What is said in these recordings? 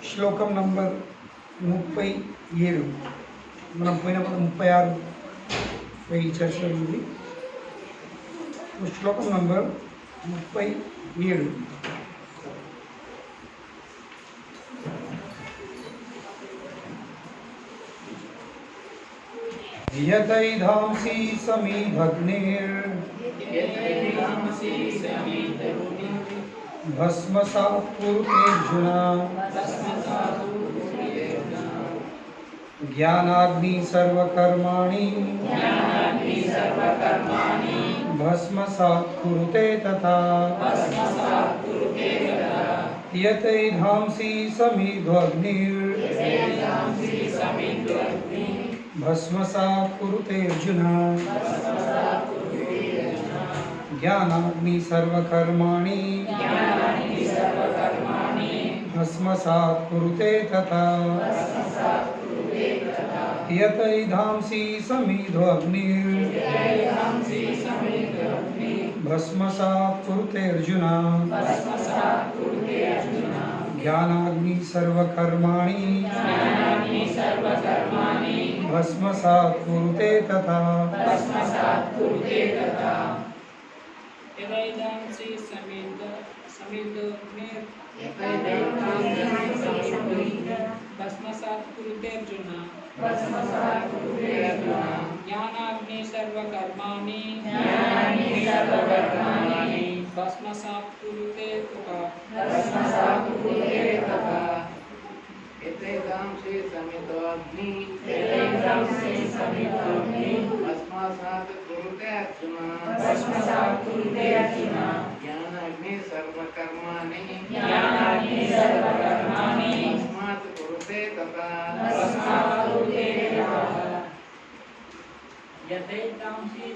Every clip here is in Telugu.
శ్లోకం నంబర్ 37 మనం పోయిన 36 పేజీ చర్చ ఉంది. శ్లోకం నంబర్ 37 यतैधांसि समीभग्निर् भस्मसात् कुरुतेऽर्जुन ज्ञानाग्नि सर्वकर्माणि भस्मसात् कुरुते तथा यतैधांसि समीध्वग्निर् भस्मसात् कुरुते अर्जुन ज्ञानाग्नि सर्वकर्माणि भस्मसात् कुरुते तथा यतैधांसि समीध्वग्निर् भस्मसात् कुरुते अर्जुन ज्ञानाग्नि सर्वकर्माणि भस्मसात् कुरुते तथा यतैधांसि समीध्वग्निर् भस्मसात् कुरुते अर्जुन ज्ञानाग्नि सर्वकर्माणि भस्मसात् कुरुते तथा यतैधांसि समीध्वग्निर् भस्मसात् कुरुते अर्जुन ज्ञानाग्नि सर्वकर्माणि भस्मात् कुरुते तथा यतैधांसि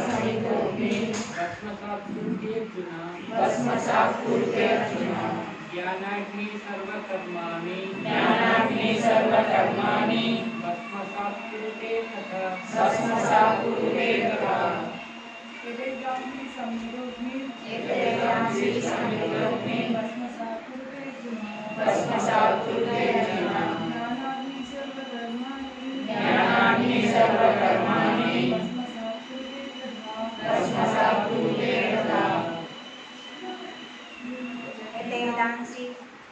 समीध्वग्निर् भस्मसात् कुरुते अर्जुन ज्ञानाग्नि सर्वकर्माणि भस्मसात् कुरुते तथा यतैधांसि समीध्वग्निर् भस्मसात् कुरुते अर्जुन ज्ञानाग्नि सर्वकर्माणि भस्मसात् कुरुते तथा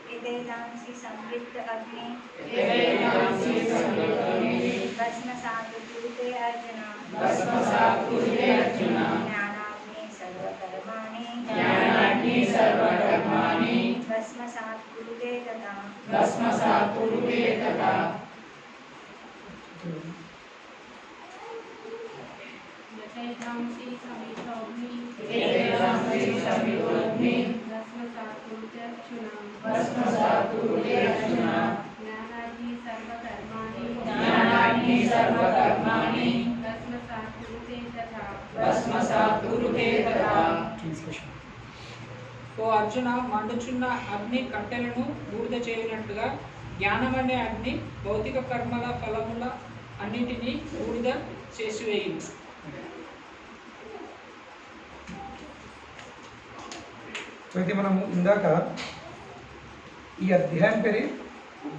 यतैधांसि संवित् अग्नि भस्मसात् कुरुते अर्जुन ज्ञानाग्नि सर्वकर्माणि भस्मसात् कुरुते तथा यतैधांसि समीध्वग्निर् भस्मसात् कुरुते अर्जुन ज्ञानाग्नि सर्वकर्माणि भस्मसात् कुरुते तथा ఓ అర్జున, మండుచున్న అగ్ని కట్టెలను బూడిద చేయునట్టుగా జ్ఞానమనే అగ్ని భౌతిక కర్మల ఫలముల అన్నింటినీ బూడిద చేసివేయింది. అయితే మనము ఇందాక ఈ అధ్యాయం పేరే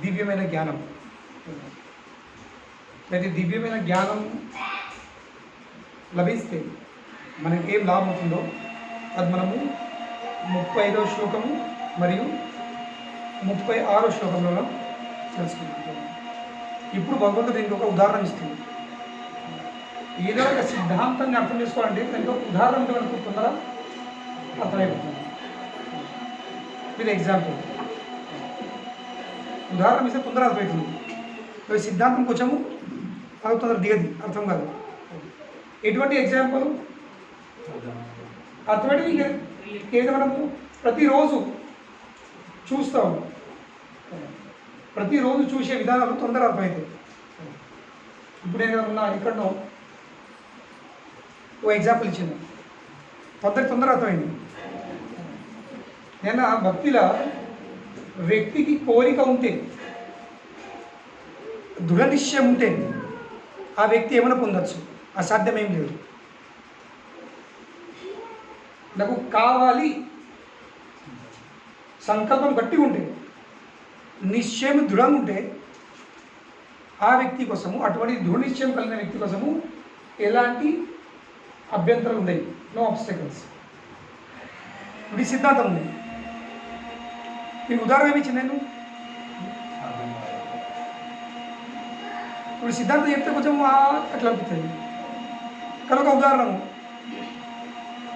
దివ్యమైన జ్ఞానం. అయితే దివ్యమైన జ్ఞానం లభిస్తే మనకి ఏం లాభం అవుతుందో అది మనము 35వ శ్లోకము మరియు 36వ శ్లోకంలో తెలుసుకుంటాం. ఇప్పుడు భగవంతుడు దీనికి ఒక ఉదాహరణ ఇస్తుంది. ఏదో ఒక సిద్ధాంతాన్ని అర్థం చేసుకోవాలంటే దానికి ఒక ఉదాహరణ మనకు తొందరగా అర్థమైపోతుంది. విత్ ఎగ్జాంపుల్ ఉదాహరణ ఇస్తే తొందరగా అర్థమవుతుంది. సిద్ధాంతం కొంచెము అది తొందర దిగది, అర్థం కాదు. ఎటువంటి ఎగ్జాంపుల్ అర్థమేటిక్ ఏదో మనము ప్రతిరోజు చూస్తాం, ప్రతిరోజు చూసే విధానాలు తొందర అర్థమవుతాయి. ఇప్పుడు నేను ఉన్నా ఎక్కడనో ఓ ఎగ్జాంపుల్ ఇచ్చింది, తొందర అర్థమైంది. నేను భక్తిలో వ్యక్తికి కోరిక ఉంటే, దృఢ నిశ్చయం ఉంటే ఆ వ్యక్తి ఏమైనా పొందొచ్చు, అసాధ్యమేం లేదు. నాకు కావాలి సంకల్పం గట్టిగా ఉంటే, నిశ్చయం దృఢంగా ఉంటే ఆ వ్యక్తి కోసము, అటువంటి దృఢ నిశ్చయం కలిగిన వ్యక్తి కోసము ఎలాంటి అభ్యంతరాలు ఉన్నాయి, నో ఆబ్స్టకల్స్. ఇప్పుడు ఈ సిద్ధాంతం ఉంది. మీకు ఉదాహరణ ఏమి ఇచ్చింది నేను? ఇప్పుడు సిద్ధాంతం చెప్తే కొంచెం అట్లా అనిపిస్తుంది. కానీ ఒక ఉదాహరణ,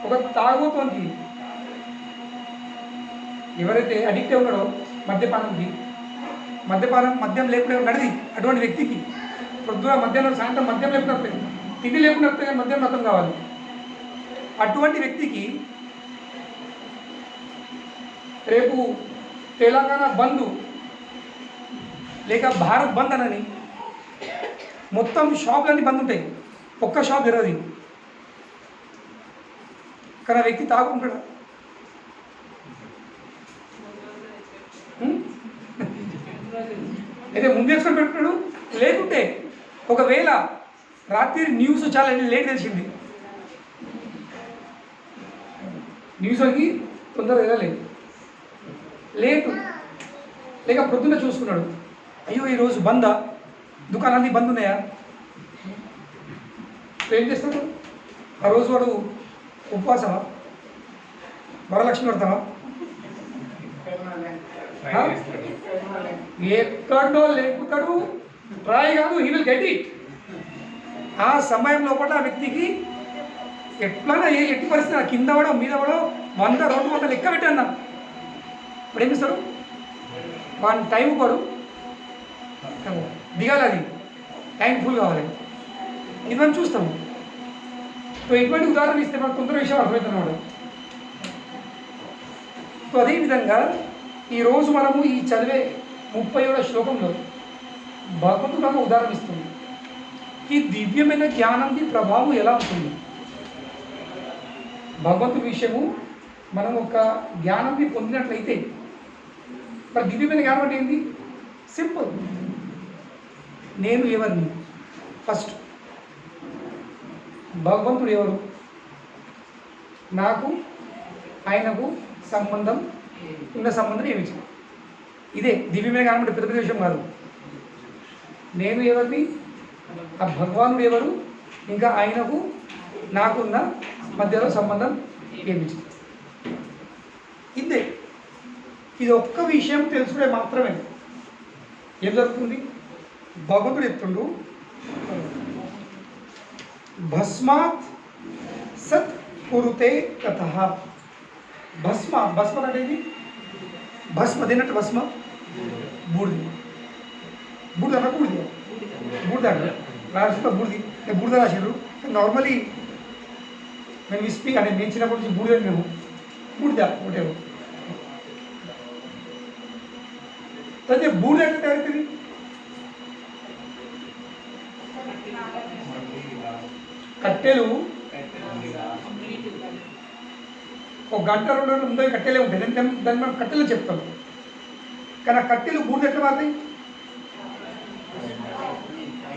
ఒక తాగుబోతోనికి ఎవరైతే అడిక్ట్ ఉన్నాడో మద్యపానంకి, మద్యం లేకుండా నడిది అటువంటి వ్యక్తికి పొద్దున మధ్యాహ్నం సాయంత్రం మద్యం లేకున్నప్పుడే, తిండి లేకున్నప్పుడే కానీ మద్యం మతం కావాలి. అటువంటి వ్యక్తికి రేపు తెలంగాణ బంద్ లేక భారత్ బంద్ అనని మొత్తం షాపులన్నీ బంద్ ఉంటాయి, ఒక్క షాప్ తెరవదు. కానీ ఆ వ్యక్తి తాగుకుంటాడా? అయితే ముందేసుకొని పెట్టుకున్నాడు. లేకుంటే ఒకవేళ రాత్రి న్యూస్ చాలా లేట్ తెలిసింది, న్యూస్ వాళ్ళకి తొందరగా వెళ్ళలేదు, లేటు లేక ప్రొద్దున చూసుకున్నాడు, అయ్యో ఈరోజు బందా, దుకాణాన్ని బంద్ ఉన్నాయా? ఏం చేస్తాడు? ఆ రోజు వాడు ఉపవాసమా, వరలక్ష్మి పెడతావా? ఎక్కడో లేపుతాడు, ట్రై కాదు, హీ విల్ గెట్ ఇట్. ఆ సమయం లోపల ఆ వ్యక్తికి ఎట్లన్నా ఎట్టి పరిస్థితి కింద పడో మీద పడో 100, 200 లెక్క పెట్టాను. ఇప్పుడు ఏమి ఇస్తాడు? వాడిని టైం పడు దిగాలి, అది టైం ఫుల్ కావాలి. ఇవన్నీ చూస్తాము. సో ఎటువంటి ఉదాహరణ ఇస్తే మనకు తొందర విషయం అర్థమవుతున్నాడు. సో అదేవిధంగా ఈరోజు మనము ఈ చదివే 37వ శ్లోకంలో భగవంతుడు మనకు ఉదాహరణ ఇస్తుంది. ఈ దివ్యమైన జ్ఞానంకి ప్రభావం ఎలా ఉంటుంది? భగవంతుడి విషయము మనం ఒక జ్ఞానాన్ని పొందినట్లయితే, మరి దివ్యమైన జ్ఞానం అంటే ఏంటి? సింపుల్. నేను ఎవరిని? ఫస్ట్ భగవంతుడు ఎవరు? నాకు ఆయనకు సంబంధం ఉన్న సంబంధం ఏమి? ఇదే దివ్యమైన జ్ఞానం అంటే పెద్ద పెద్ద విషయం కాదు. నేను ఎవరిని, ఆ భగవానుడు ఎవరు, ఇంకా ఆయనకు నాకున్న మధ్యలో సంబంధం ఏమి? ఇదే. ఇది ఒక్క విషయం తెలుసుకునే మాత్రమే ఏం జరుగుతుంది? భగవంతుడు చెప్తుండు, భస్మాత్ సత్ కురుతే కథ. భస్మ అంటే ఇది భస్మ తిన్నట్టు భస్మ, బూడిది. బూడిద అన్న బూడిద అంట రాష్ట్రంలో బూడిద రాశారు. నార్మలీ మేము విస్పీ అంటే నేను చిన్నప్పటి నుంచి బూడిద, మేము బూడిద ఒకటే. అయితే బూడిద ఎట్లా తయారవుతుంది? కట్టెలు ఒక గంట 2 గంటల ముందు కట్టెలే ఉంటాయి, దాన్ని మనం కట్టెలు చెప్తాం. కానీ ఆ కట్టెలు బూడిద ఎట్లా మారుతాయి?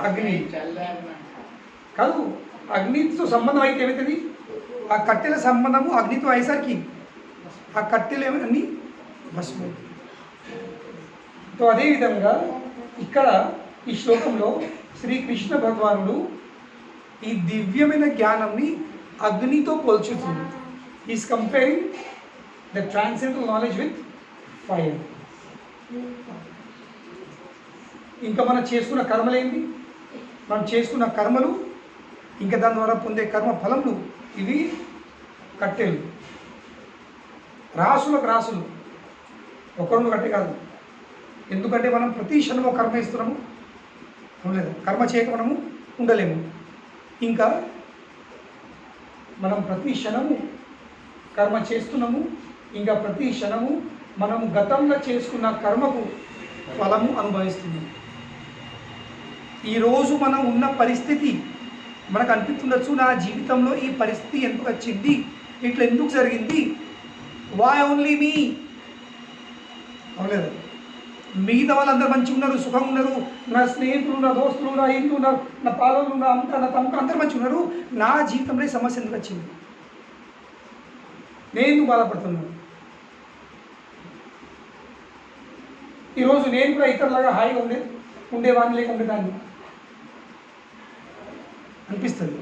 అగ్ని కాదు, అగ్నితో సంబంధం అయితే ఏమవుతుంది? ఆ కట్టెల సంబంధము అగ్నితో అయ్యేసరికి ఆ కట్టెలు ఏమని భస్మం. సో అదేవిధంగా ఇక్కడ ఈ శ్లోకంలో శ్రీకృష్ణ భగవానుడు ఈ దివ్యమైన జ్ఞానాన్ని అగ్నితో పోల్చుతుంది. Is comparing the transcendental knowledge with fire. ఇంకా మనం చేసుకున్న కర్మలేంటి? మనం చేసుకున్న కర్మలు, ఇంకా దాని ద్వారా పొందే కర్మ ఫలములు, ఇవి కట్టెలు. రాసులకు రాసులు, ఒకరు కట్టే కాదు. ఎందుకంటే మనం ప్రతి క్షణము కర్మ ఇస్తున్నాము, లేదు కర్మ చేయక మనము ఉండలేము. ఇంకా మనం ప్రతి క్షణము కర్మ చేస్తున్నాము, ఇంకా ప్రతి క్షణము మనము గతంలో చేసుకున్న కర్మకు ఫలము అనుభవిస్తున్నాము. ఈరోజు మనం ఉన్న పరిస్థితి మనకు అనిపిస్తుండొచ్చు, నా జీవితంలో ఈ పరిస్థితి ఎందుకు వచ్చింది, ఇట్లా ఎందుకు జరిగింది, వై ఓన్లీ మీ? అవలేదు, మిగతా వాళ్ళందరూ మంచిగా ఉన్నారు, సుఖంగా ఉన్నారు, నా స్నేహితులు, నా దోస్తులు, నా ఇల్లు, నా పాలలు, నా అమ్మ, నా తమ్ముడు అందరూ మంచిగా ఉన్నారు, నా జీవితంలో ఈ సమస్య ఎందుకు వచ్చింది, నేను ఎందుకు బాధపడుతున్నాను? ఈరోజు నేను కూడా ఇతరులాగా హాయిగా ఉండేవాడిని లేక ఉండేదాన్ని అనిపిస్తుంది.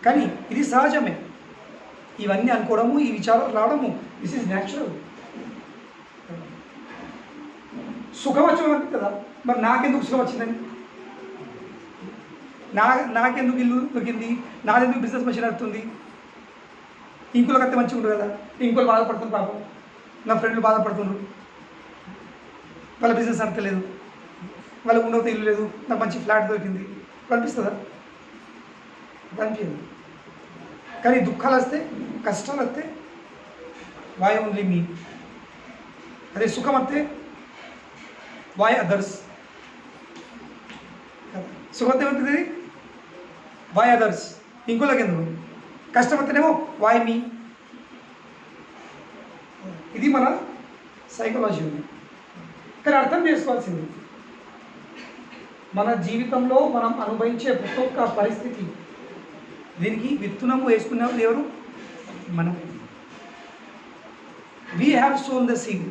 కానీ ఇది సహజమే. ఇవన్నీ అనుకోవడము, ఈ విచారాలు రావడము, దిస్ ఈజ్ న్యాచురల్. సుఖం వచ్చడం అనిపిస్తుందా? మరి నాకెందుకు సుఖం వచ్చిందని, నాకెందుకు ఇల్లు దొరికింది, నాదెందుకు బిజినెస్ మంచిగా నడుస్తుంది, ఇంకోళ్ళకి అయితే మంచిగా ఉంటుంది కదా, ఇంకోళ్ళు బాధపడుతుంది పాపం, నా ఫ్రెండ్లు బాధపడుతున్నారు, వాళ్ళ బిజినెస్ నడతలేదు, వాళ్ళకు ఉండవతే ఇల్లు లేదు, నాకు మంచి ఫ్లాట్ దొరికింది అనిపిస్తుందా? అనిపించదు. కానీ దుఃఖాలు వస్తే, కష్టాలు వస్తే వై ఓన్లీ మీ, అదే సుఖం వస్తే వై అదర్స్. సుఖం ఏమవుతుంది? వై అదర్స్, ఇంకోళ్ళకి ఎందుకు. కష్టం వస్తేనేమో వై మీ. ఇది మన సైకాలజీ ఉంది. కానీ అర్థం చేసుకోవాల్సింది, మన జీవితంలో మనం అనుభవించే ప్రతి ఒక్క పరిస్థితి, దీనికి విత్తనము వేసుకున్నప్పుడు ఎవరు? మనం. We have sown the seed.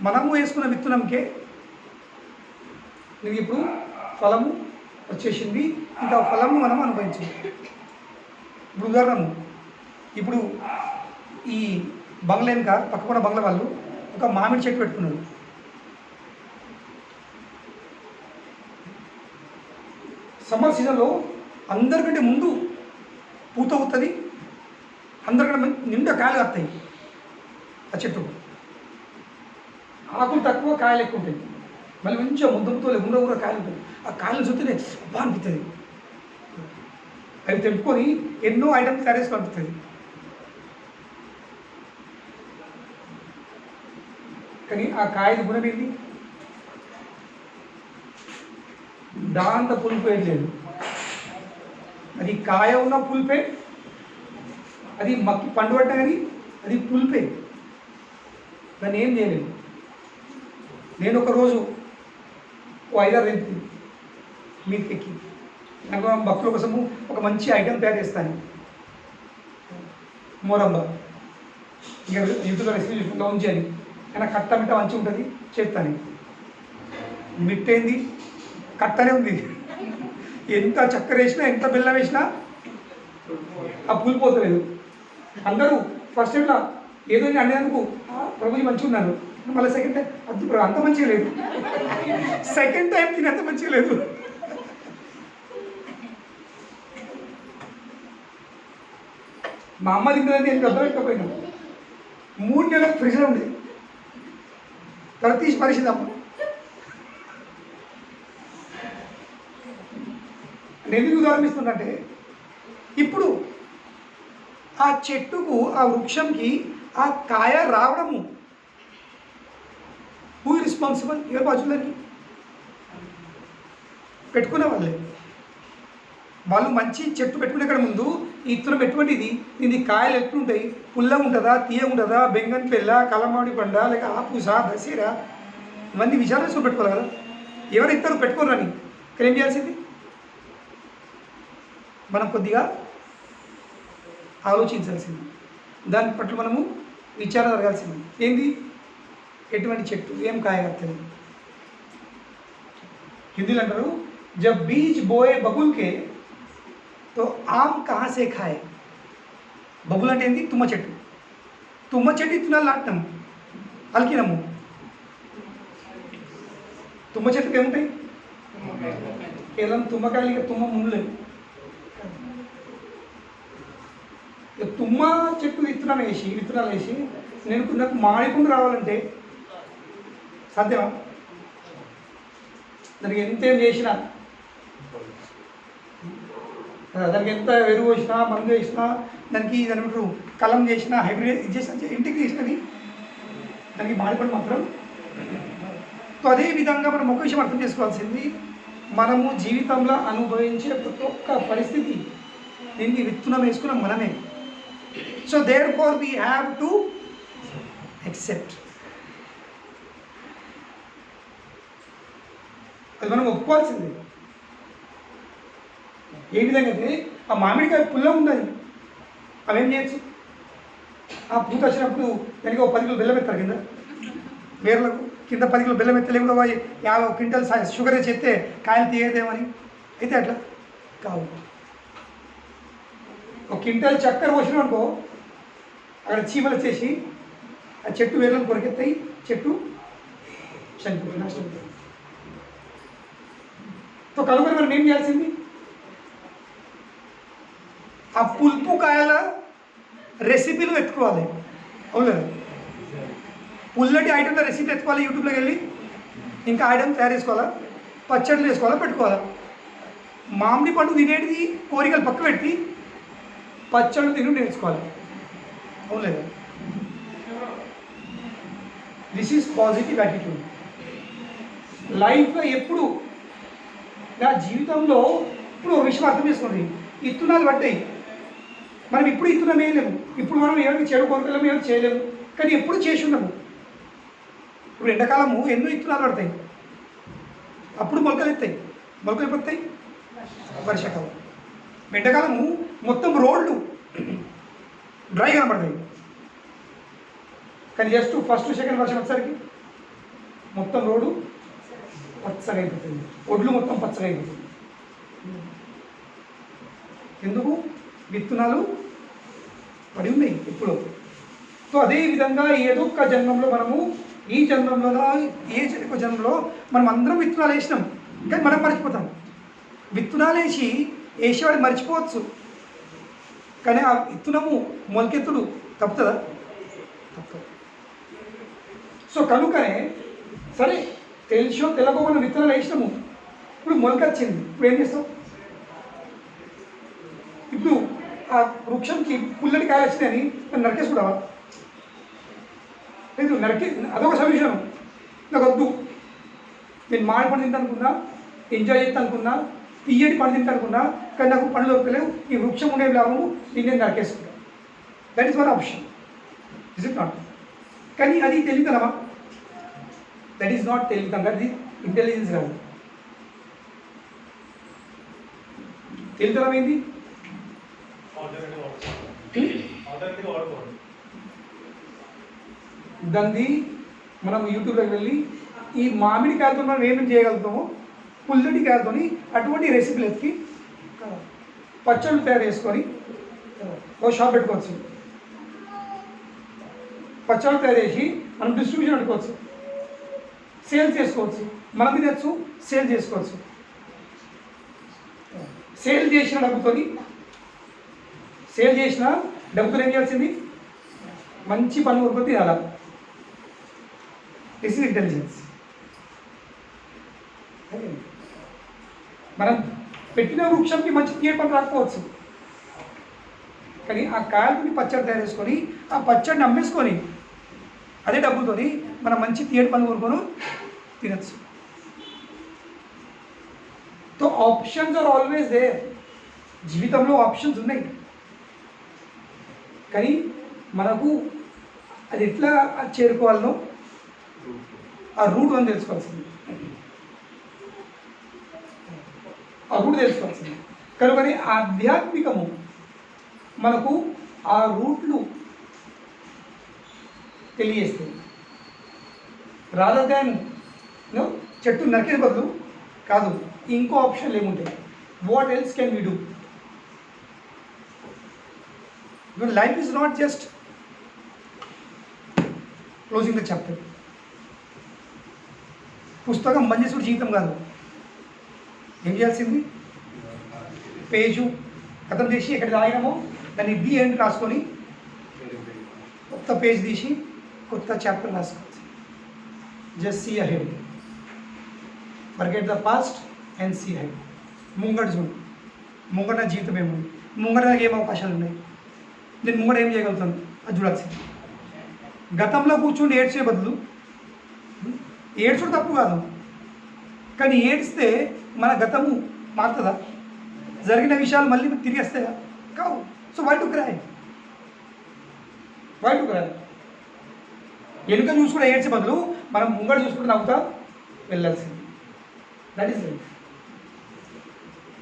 మనము వేసుకున్న విత్తనంకే నీకు ఇప్పుడు ఫలము వచ్చేసింది. ఇంకా ఫలము మనం అనుభవించాలి. ఇప్పుడు ఉదాహరణము, ఇప్పుడు ఈ బంగ్లా వెనుక పక్కకున్న బంగ్లా వాళ్ళు ఒక మామిడి చెట్టు పెట్టుకున్నారు. సమ్మర్ సీజన్లో అందరికంటే ముందు పూత అవుతుంది, అందరికంటే నిండా కాయలు వస్తాయి. ఆ చెట్టు ఆకులు తక్కువ, కాయలు ఎక్కువ ఉంటాయి. మళ్ళీ మంచిగా ముద్దతో ఊర కాయలు ఉంటాయి. ఆ కాయలు చూస్తేనే బాగా అనిపిస్తుంది. అవి తెంపుకొని ఎన్నో ఐటమ్స్ తయారు చేసుకొని అనిపిస్తుంది. కానీ ఆ కాయలు గుణం ఏంటి? దాంత పులుపు ఏం లేదు. అది కాయ ఉన్న పులిపే, అది మక్కి పండు పడ్డా కానీ అది పులిపే. దాన్ని ఏం చేయలేదు. నేను ఒకరోజు ఓ 5-6 తెంపి మీదకి ఎక్కి నాకు భక్తుల కోసము ఒక మంచి ఐటెం తయారు చేస్తాను. మోరంబ ఇక యూట్యూబ్లో రెసిపీ చూసుకుంటా ఉంచాను. కానీ కట్ట మిట్ట మంచిగా ఉంటుంది చేస్తాను. మిట్టేంది కట్టనే ఉంది. ఎంత చక్కెర వేసినా, ఎంత బెల్లం వేసినా ఆ పులిపోతలేదు. అందరూ ఫస్ట్ టైంలో ఏదో అనేందుకు ప్రభుజీ మంచిగా ఉన్నారు, మళ్ళీ సెకండ్ టైం అది అంత మంచిగా లేదు, సెకండ్ టైం తిని అంత మంచిగా లేదు. మా అమ్మ తింటుందని నేను అర్థమైపోయినా. 3 నెలలకు ఫ్రిడ్జ్లో ఉంది. తర్వాత తీసి పరిచింది అమ్మ. నేను ఎందుకు ఉదాహరణిస్తుందంటే, ఇప్పుడు ఆ చెట్టుకు, ఆ వృక్షంకి ఆ కాయ రావడము హూ రెస్పాన్సిబుల్? ఎవరు బాధ్యులని? పెట్టుకునే వాళ్ళే. వాళ్ళు మంచి చెట్టు పెట్టుకునే ఇక్కడ ముందు ఈ ఇత్తనం ఎటువంటిది, దీని కాయలు ఎట్లుంటాయి, పుల్లగా ఉంటుందా, తీయ ఉంటుందా, బెంగన్ పిల్ల, కలమాడి పండ, లేక ఆపూస, దసీరా, ఇవన్నీ విచారణ చేసుకుని పెట్టుకోవాలి కదా. ఎవరు ఇద్దరు పెట్టుకోరని ఇక్కడ ఏం చేయాల్సింది? మనం కొద్దిగా ఆలోచించాల్సింది, దాని పట్ల మనము విచారణ జరగాల్సింది. ఏంది? ఎటువంటి చెట్టు ఏం కాయగలుగుతుంది? హిందీలో అంటారు, జబ్ బీజ్ బోయే బబుల్ కే తో ఆమ్ కహా సే ఖాయే. బబుల్ అంటే ఏంది? తుమ్మ చెట్టు. తుమ్మ చెట్టు ఇత్తనాలు నాటం అలికినము. తుమ్మ చెట్టుకి ఏముంటాయి? కేవలం తుమ్మకాయలు, ఇక తుమ్మ ముళ్ళు. తుమ్మ చెట్టు విత్తనాలు వేసి నాకు మామిడిపండు రావాలంటే సాధ్యమా? దానికి ఎంత ఏం చేసినా, దానికి ఎంత ఎరువు వేసినా, మందు వేసినా, దానికి ఏమంటారు కలం చేసినా, హైబ్రిడ్ ఇది చేసినా, ఇంటికి చేసినది దానికి మామిడిపండు మాత్రం. సో అదేవిధంగా మనం ఒక విషయం అర్థం చేసుకోవాల్సింది, మనము జీవితంలో అనుభవించే ప్రతి ఒక్క పరిస్థితి దీనికి విత్తనం వేసుకున్న మనమే. So therefore we have to accept. అది మనం ఒప్పుకోవాల్సిందే. ఏ విధంగా అయితే ఆ మామిడికాయ పుల్ల ఉందని అవేం చేయొచ్చు? ఆ పూత వచ్చినప్పుడు దానికి ఒక 10 కిలో బెల్లం ఎత్తారు కింద, వేర్లకు కింద 10 కిలో బెల్లం ఎత్తే లేకుండా 50 క్వింటల్ షుగర్ వేసి ఎత్తే కాయలు తీయదేమని అయితే అట్లా కావు. ఒక క్వింటల్ చక్కెర పోసినాం అనుకో అక్కడ చీమలు వచ్చేసి ఆ చెట్టు వేర్లను కొరికెత్తాయి, చెట్టు చనిపోయి నష్టం. సో కనుక మనం ఏం చేయాల్సింది, ఆ పులుపు కాయల రెసిపీలు వెతుకోవాలి. అవును కదా, పుల్లటి ఐటెంల రెసిపీ ఎత్తుకోవాలి యూట్యూబ్లోకి వెళ్ళి, ఇంకా ఐటమ్ తయారు చేసుకోవాలా, పచ్చళ్ళు వేసుకోవాలా, పెట్టుకోవాలా. మామిడి పండు తినేటిది కోరికలు పక్క పెట్టి పచ్చళ్ళు తిని నేర్చుకోవాలి. అవును లేదా, దిస్ ఈజ్ పాజిటివ్ యాటిట్యూడ్. లైఫ్లో ఎప్పుడు నా జీవితంలో ఇప్పుడు ఒక విషయం అర్థం చేసుకోండి, ఇత్తునాలు పట్టాయి. మనం ఇప్పుడు ఇత్తునం వేయలేము, ఇప్పుడు మనం ఏమైనా చెడు కోరికలేము, ఏమైనా చేయలేము, కానీ ఎప్పుడు చేసి ఉన్నాము. ఇప్పుడు ఎండాకాలము ఎన్నో ఇత్తునాలు పడతాయి, అప్పుడు మొలకలు ఎత్తాయి. మొలకలు ఎప్పుడు వస్తాయి? వర్షాకాలం. ఎండాకాలము మొత్తం రోడ్లు డ్రై కనబడతాయి, కానీ జస్ట్ ఫస్ట్ సెకండ్ వర్షం వచ్చేసరికి మొత్తం రోడ్డు పచ్చగా అయిపోతుంది, ఒడ్లు మొత్తం పచ్చగా అయిపోతుంది. ఎందుకు? విత్తనాలు పడి ఉన్నాయి ఇప్పుడు. సో అదేవిధంగా ఏదో ఒక జన్మంలో మనము, ఈ జన్మంలో ఒక జన్మలో మనం అందరం విత్తనాలు వేసినాం, కానీ మనం మర్చిపోతాం. విత్తనాలు వేసేవాడు మర్చిపోవచ్చు, కానీ ఆ విత్తనము మొలకెత్తుడు తప్పుతుందా? తప్పదు. సో కనుకనే సరే తెలుసో తెలకో మనం విత్తనాలు వేసినాము, ఇప్పుడు మొలకొచ్చింది, ఇప్పుడు ఏం చేస్తాం? ఇప్పుడు ఆ వృక్షంకి పుల్లటి కాయలు వచ్చినాయని నన్ను నరికేసుకుంటావా? లేదు, అదొక సొల్యూషన్. నాకు వద్దు, నేను మామిడి పండు తింటా అనుకున్నా, ఎంజాయ్ చేస్తా అనుకున్నా, తీయటి పండు తింటా అనుకున్నా, కానీ నాకు పండు దొరకలేవు, ఈ వృక్షం ఉండే లాభము దీన్ని నేను నరికేసుకుంటాను. That is one option, is it not? కానీ అది తెలియదనమా? దట్ ఈస్ నాట్ తెలియదు, అది ఇంటెలిజెన్స్ కాదు. తెలియదనం ఏంటి? దాన్ని మనం యూట్యూబ్లోకి వెళ్ళి ఈ మామిడి కాయలతో మనం ఏమేమి చేయగలుగుతామో పుల్లటి కాయలతో అటువంటి రెసిపీలు ఎత్తి పచ్చళ్ళు తయారు చేసుకొని ఓ షాప్ పెట్టుకోవచ్చు. పచ్చళ్ళు తయారు చేసి మనం డిస్ట్రిబ్యూషన్ పెట్టుకోవచ్చు, సేల్ చేసుకోవచ్చు, మనం తినచ్చు, సేల్ చేసుకోవచ్చు. సేల్ చేసిన డబ్బుతో ఏం చేయాల్సింది? మంచి పని ఊరుకొని తినాలా. This is intelligence. మనం పెట్టిన వృక్షంకి మంచి తీయ పని రాకపోవచ్చు, కానీ ఆ కాయలకి పచ్చడి తయారు చేసుకొని ఆ పచ్చడిని అమ్మేసుకొని అదే డబ్బులతో మనం మంచి తీయటి పని ఊరుకొని తినచ్చు. So options are always there. జీవితంలో ఆప్షన్స్ ఉన్నాయి, కానీ మనకు అది ఎట్లా చేరుకోవాలనో ఆ రూట్ అని తెలుసుకోవాల్సింది, ఆ రూట్ తెలుసుకోవాల్సింది. కనుకని ఆధ్యాత్మికము మనకు ఆ రూట్లు తెలియజేస్తుంది. రాదర్ దాన్ చెట్టు నరికే బదులు కాదు, ఇంకో ఆప్షన్లు ఏముంటాయి? What else can we do? Your life is not just closing the chapter. పుస్తకం మంజేసుడు జీవితం కాదు. ఏం చేయాల్సింది? పేజు కథం తీసి ఎక్కడ రాయడమో దాన్ని బి ఎండ్ రాసుకొని కొత్త పేజ్ తీసి కొత్త చాప్టర్ రాసుకోవచ్చు. Just see ahead, forget the past and see ahead. ముంగట చూడు, ముంగట నా జీవితం ఏముంది, ముంగట నాకు ఏం అవకాశాలు ఉన్నాయి, నేను ముంగట ఏం చేయగలుగుతాను, అది చూడాల్సింది. గతంలో కూర్చుండి ఏడ్చే బదులు, ఏడ్చుడు తప్పు కాదు, కానీ ఏడిస్తే మన గతము మారుతుందా? జరిగిన విషయాలు మళ్ళీ తిరిగి వస్తాయా? కావు. So why to cry? వెనుక చూసుకుంటే ఏడ్చే బదులు మనం ముంగట చూసుకుంటే నవ్వుతా వెళ్ళాల్సింది. That is life.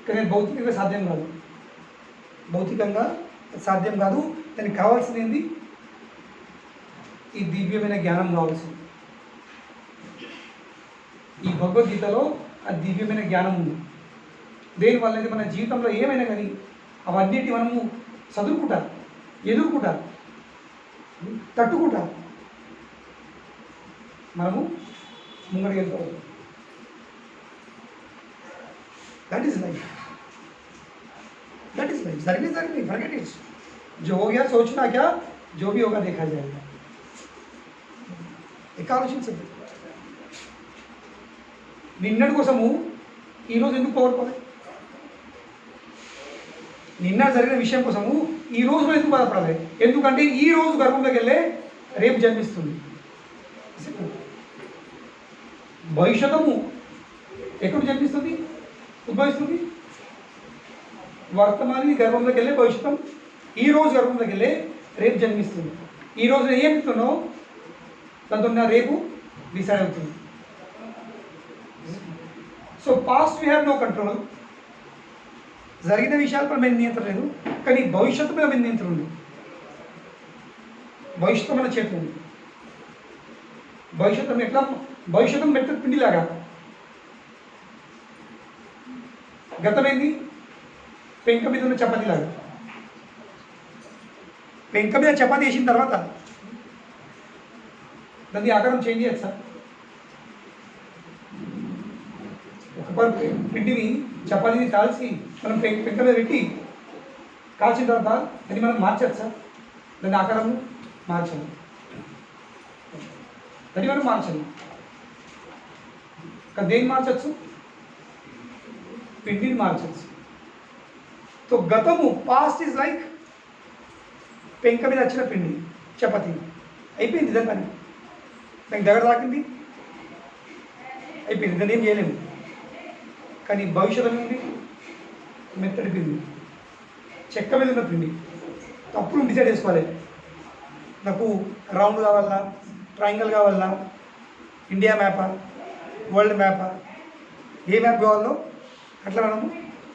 కానీ భౌతికంగా సాధ్యం కాదు, దానికి కావాల్సింది ఏంది? ఈ దివ్యమైన జ్ఞానం కావాల్సింది. ఈ భగవద్గీతలో ఆ దివ్యమైన జ్ఞానం ఉంది. దేనివల్ల అయితే మన జీవితంలో ఏమైనా కానీ అవన్నిటి మనము చదువుకుంటా, ఎదుర్కొంటా, తట్టుకుంటా మనము ముంగడికి వెళ్ళిపోవాలి. That is life, that is life. జరిగింది फॉरगेट इट, जो हो गया सोचना क्या, जो भी होगा देखा जाएगा. एक ఆలోచించండి, నిన్నటి కోసము ఈరోజు ఎందుకు పోగొట్టుకోవాలి? నిన్న జరిగిన విషయం కోసము ఈ రోజులో ఎందుకు బాధపడాలి? ఎందుకంటే ఈ రోజు గర్భంలోకి వెళ్ళే రేపు జన్మిస్తుంది. భవిష్యత్తము ఎక్కడ జన్మిస్తుంది, ఉద్భవిస్తుంది? వర్తమాని గర్భంలోకి వెళ్ళే భవిష్యత్తం ఈ రోజు గర్భంలోకి వెళ్ళే రేపు జన్మిస్తుంది. ఈ రోజు ఏం చెప్తున్నావు దాంతో రేపు డిసైడ్ అవుతుంది. So past we have no control. జరిగిన విషయాలపై మేము నియంత్రణ లేదు, కానీ భవిష్యత్తు మీద మేము నియంత్రణ ఉంది. భవిష్యత్తు మన చేతిలో ఉంది. భవిష్యత్తు ఎట్లా? భవిష్యత్తు మెత్త పిండిలాగా. గతమైంది పెంక మీద ఉన్న చపాతీలాగా. పెంక మీద చపాతీ వేసిన తర్వాత దాన్ని ఆకారం చేంజ్ చేయచ్చు సార్. ఒక పిండిని చపాతీని కాల్చి మనం పెంక మీద పెట్టి కాల్చిన తర్వాత దాన్ని మనం మార్చచ్చు సార్. దాని ఆకారం మార్చాలి, దాన్ని మనం మార్చాలి. కానీ దేన్ని మార్చచ్చు? పిండిని మార్చచ్చు. సో గతము పాస్ట్ ఈజ్ లైక్ పెంక మీద వచ్చిన పిండి చపాతీ అయిపోయింది. దాని పని దానికి దగ్గర తాకింది, అయిపోయింది, దాన్ని ఏం చేయలేము. కానీ భవిష్యత్తు ఉంది మెత్తడి పిండి, చెక్క మీద ఉన్న పిండి. అప్పుడు డిసైడ్ చేసుకోవాలి, నాకు రౌండ్ కావాలా, ట్రయాంగిల్ కావాలా, ఇండియా మ్యాపా, వరల్డ్ మ్యాపా, ఏ మ్యాప్ కావాలో అట్లా మనము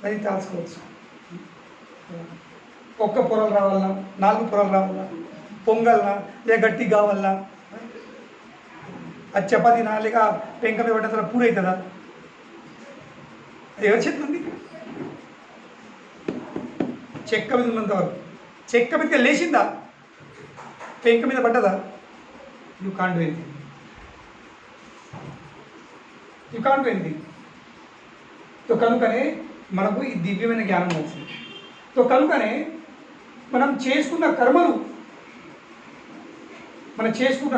అది తెలుసుకోవచ్చు. ఒక్క పొరలు రావాలన్నా, 4 పొరలు రావాలా, పొంగల్నా, లేక గట్టి కావాలా, అది చపాతీనా లేక పెంక మీద పడ్డ తర్వాత పూరి అవుతుందా? అది ఎవరి చేతిలో ఉంది? చెక్క మీద ఉన్నంత వరకు. చెక్క మీదకి లేచిందా, పెంక మీద పడ్డదా? You can't do anything, you can't do anything. So కనుకనే మనకు ఈ దివ్యమైన జ్ఞానం వచ్చింది. సో కనుకనే మనం చేసుకున్న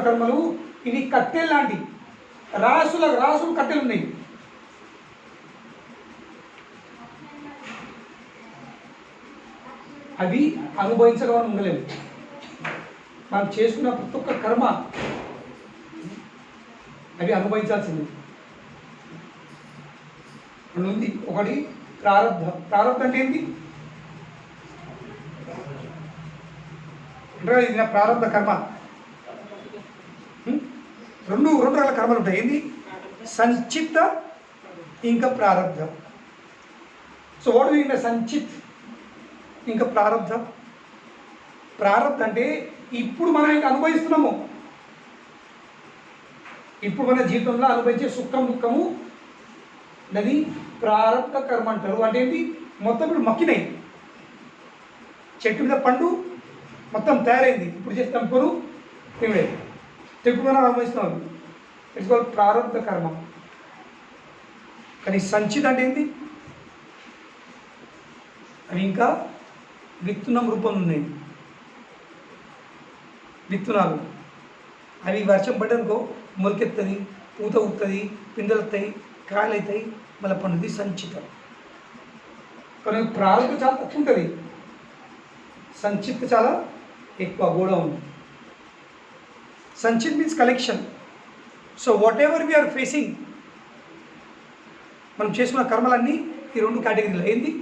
కర్మలు ఇవి కట్టెలు లాంటి రాసులు కట్టెలు ఉన్నాయి. అవి అనుభవించడం ఉండలేము. మనం చేసుకున్న ప్రతి ఒక్క కర్మ అవి అనుభవించాల్సింది ఉంది. ఒకటి ప్రారంధం అంటే ఏంటి? అంటే ఇది నా ప్రారంభ కర్మ. రెండు రకాల కర్మలు ఉంటాయి. ఏంటి? సంచిత్త ఇంకా ప్రారంధం. So what mean by Sanchit ఇంకా ప్రారంధం? ప్రారంధం అంటే ఇప్పుడు మనం ఇంకా అనుభవిస్తున్నాము, ఇప్పుడు మన జీవితంలో అనుభవించే సుఖం దుఃఖము దాన్ని ప్రారంభ కర్మ అంటారు. అంటే ఏంటి? మొత్తం ఇప్పుడు మక్కినాయి, చెట్టు మీద పండు మొత్తం తయారైంది, ఇప్పుడు చేసి తెంపుకొని తినలేదు, తెంపుకొని అనుభవిస్తున్నాం. ఇట్స్ కాల్డ్ ప్రారంభ కర్మ. కానీ సంచిత్ అంటే ఏంటి? అవి ఇంకా విత్తనం రూపంలో ఉన్నాయి. విత్తనాలు అవి వర్షం పడ్డనుకో మొలకెత్తది, పూత ఉత్తది, పిందెలు వస్తాయి, కాయలు అవుతాయి, మళ్ళీ పండుది. సంచితం. కానీ ప్రారంభం చాలా తక్కువ ఉంటుంది, సంచిత్ చాలా ఎక్కువ కూడా ఉంది. సంచిత్ means collection. So whatever we are facing, మనం చేసుకున్న కర్మలన్నీ ఈ 2 కేటగిరీలు. ఏంది?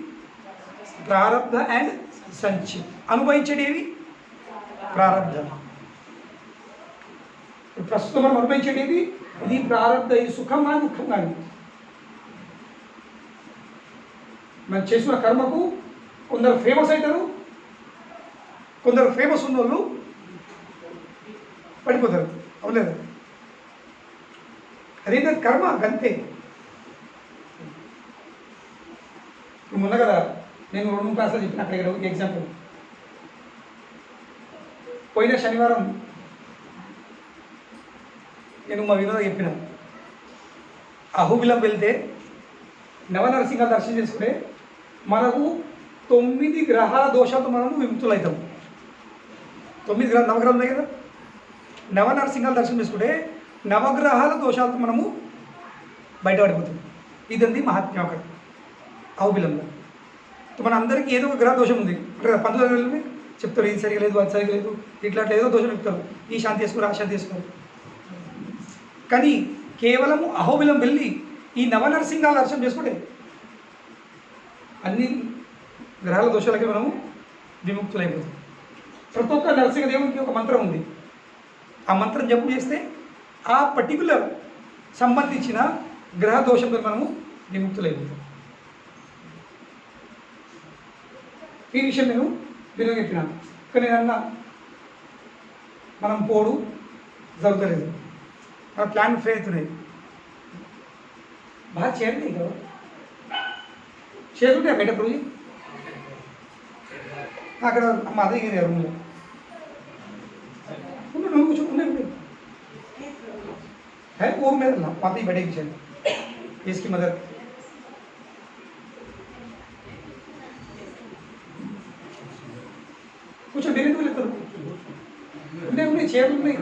ప్రారబ్ధ అండ్ సంచిత్. అనుభవించేటివి ప్రారబ్ధ. ప్రస్తుతం మనం అనుభవించేటివి ఇది ప్రారబ్ధ. ఇది సుఖం కానీ దుఃఖం కానీ. మనం చేసిన కర్మకు కొందరు ఫేమస్ అవుతారు, కొందరు ఫేమస్ ఉన్న వాళ్ళు పడిపోతారు. అవును లేదా? అదేంటి కర్మ గంతే. ఇప్పుడు మొన్న కదా నేను 2 క్లాసులు చెప్పిన అక్కడ ఒక ఎగ్జాంపుల్. పోయిన శనివారం నేను మా వినోద చెప్పిన అహోబిలం వెళ్తే నవనరసింహ దర్శనం చేసుకుంటే మనకు 9 గ్రహాల దోషాలతో మనము విముక్తులవుతాం. 9 నవగ్రహాలు ఉన్నాయి కదా, నవనరసింహాల దర్శనం చేసుకుంటే నవగ్రహాల దోషాలతో మనము బయటపడిపోతాం. ఇదండి మహాత్మ్యం అక్కడ అహోబిలంలో. మన అందరికీ ఏదో ఒక గ్రహ దోషం ఉంది అంటే 19 చెప్తారు, ఇది సరిగా లేదు, అది సరిగా లేదు, ఇట్లా ఏదో దోషం చెప్తారు, ఈ శాంతి చేసుకోరు, ఆ శాంతి చేసుకోరు. కానీ కేవలము అహోబిలం వెళ్ళి ఈ నవనరసింహాల దర్శనం చేసుకుంటే అన్ని గ్రహాల దోషాలకి మనము విముక్తులైపోతాం. ప్రతి ఒక్క నరసింహ దేవునికి ఒక మంత్రం ఉంది. ఆ మంత్రం జపం చేస్తే ఆ పర్టికులర్ సంబంధించిన గ్రహ దోషంతో మనము విముక్తులైపోతాం. ఈ విషయం నేను వినోదం చెప్పినాను. కానీ నేను అన్నా మనం పోడు జరుగుతలేదు, మన ప్లాన్ ఫెయిల్ అవుతున్నాయి. బాగా చేయండి కదా, చేస్తుంటే బయట రోజు అక్కడ మా అదే రూమ్లో నువ్వు కూర్చోకుండా ఊరు మీద పాత బయట ఇచ్చాను इसकी मदद. कुछ मेरे को लेकर उन्हें उन्हें चेयर में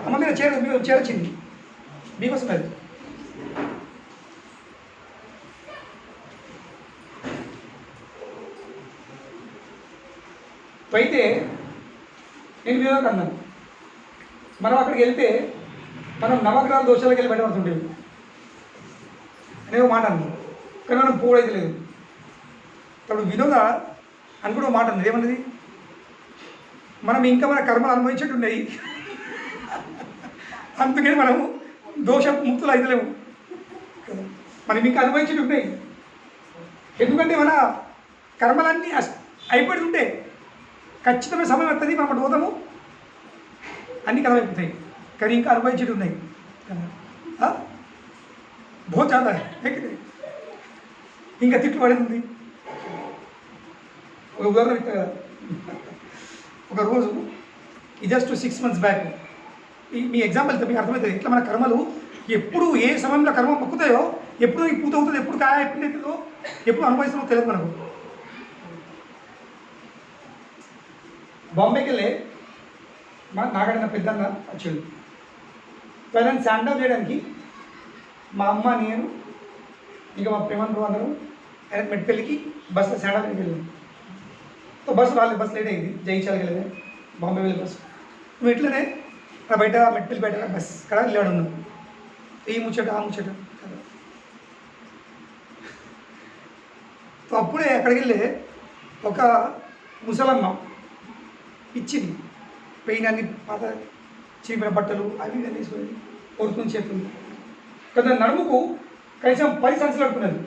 हमारे चेयर चिन्ह बीकोस में तो అయితే నేను వినోదం అన్నాను. మనం అక్కడికి వెళ్తే మనం నవగ్రహాల దోషాలకు వెళ్ళి బయటపడుతుంటేవి అనే మాట అన్నాను. కానీ మనం పోవడైతే లేదు. ఇప్పుడు వినోద అని కూడా మాట అన్నది, ఏమన్నది, మనం ఇంకా మన కర్మలు అనుభవించేట్టు ఉన్నాయి, అందుకని మనము దోష ముక్తులు అయితలేము. మనం ఇంకా అనుభవించేట్టు ఉన్నాయి. ఎందుకంటే మన కర్మలన్నీ అయిపోతుంటే ఖచ్చితమైన సమయం వస్తుంది, మనం అటు పోతాము, అన్ని కథమైపోతాయి. కానీ ఇంకా అనుభవించేట్టు ఉన్నాయి కదా, బహుత్ చాలా ఇంకా తిట్లు పడేది ఉంది. ఒక ఉదాహరణ ఇస్తా కదా, ఒక రోజు ఈ జస్ట్ 6 months బ్యాక్ మీ ఎగ్జాంపుల్ అయితే మీకు అర్థమవుతుంది. ఇట్లా మన కర్మలు ఎప్పుడు ఏ సమయంలో కర్మ మొక్కుతాయో, ఎప్పుడు ఈ పూత అవుతుందో, ఎప్పుడు కాయ ఎప్పుడు అవుతుందో, ఎప్పుడు అనుభవిస్తుందో తెలియదు మనకు. బాంబేకి వెళ్ళే నాగడిన పెద్దన్న వచ్చాడు. తనని స్టాండ్ అప్ చేయడానికి మా అమ్మ, నేను, ఇంకా మా ప్రేమను అందరూ ఆయన మెట్పల్లికి బస్సులో స్టాండ్ అప్ వెళ్ళాను. तो बस राले बस लेट अయింది, జైచాలకి వెళ్ళే బాంబే వెళ్ళే బస్. నువ్వు ఇట్లనే బయట మెట్పల్లి బయట బస్ ఇక్కడ వెళ్ళాడు ఉన్నావు, ఈ ముచ్చట ఆ ముచ్చట కదా. సో అప్పుడే అక్కడికి వెళ్ళి ఒక ముసలమ్మ ఇచ్చింది పెయిన్ అన్ని పాత చీపిన బట్టలు అవి ఇవి తీసుకొని కొడుకుని చెప్పింది కదా. నడుముకు కనీసం 10 సంవత్సరాలు కట్టుకున్నది.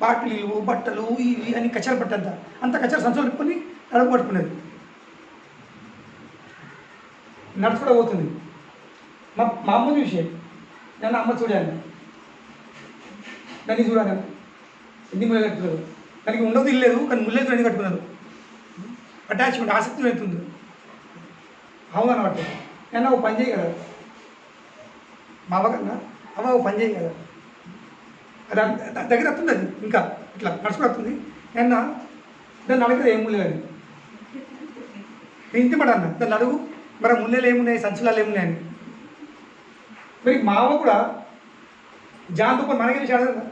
బాటిలు బట్టలు ఇవి అన్ని కచ్చర పట్టంతా అంత కచ్చర సంచులు పెట్టుకొని నడుము పట్టుకున్నది. నడుచుకుంటూ పోతుంది. మా అమ్మ చూసే నన్ను అమ్మ చూడాలి, దాన్ని చూడాలి, ఎన్ని ముళ్ళు కట్టుకున్నారు, దానికి ఉండదు ఇల్లేదు కానీ ముళ్ళేది ఎన్ని కట్టుకున్నారు. అటాచ్మెంట్ ఆసక్తి అవుతుంది. అవునన్నమాట. నేను ఒక పని చేయి కదా, మా అవ్వకన్నా అమ్మ ఒక పని చేయి కదా, అది దగ్గర వస్తుంది, అది ఇంకా ఇట్లా నడుచుకుని వస్తుంది. నేను దాన్ని అడిగితే ఏం ముళ్ళు అని ఇంటి మాట అన్న, దాన్ని అడుగు మరి ముళ్ళలు ఏమున్నాయి, సంచులాలు ఏమున్నాయని. మరి మా అవ్వ కూడా జాన్ దుప్పని మనకి విషయం అడగదా,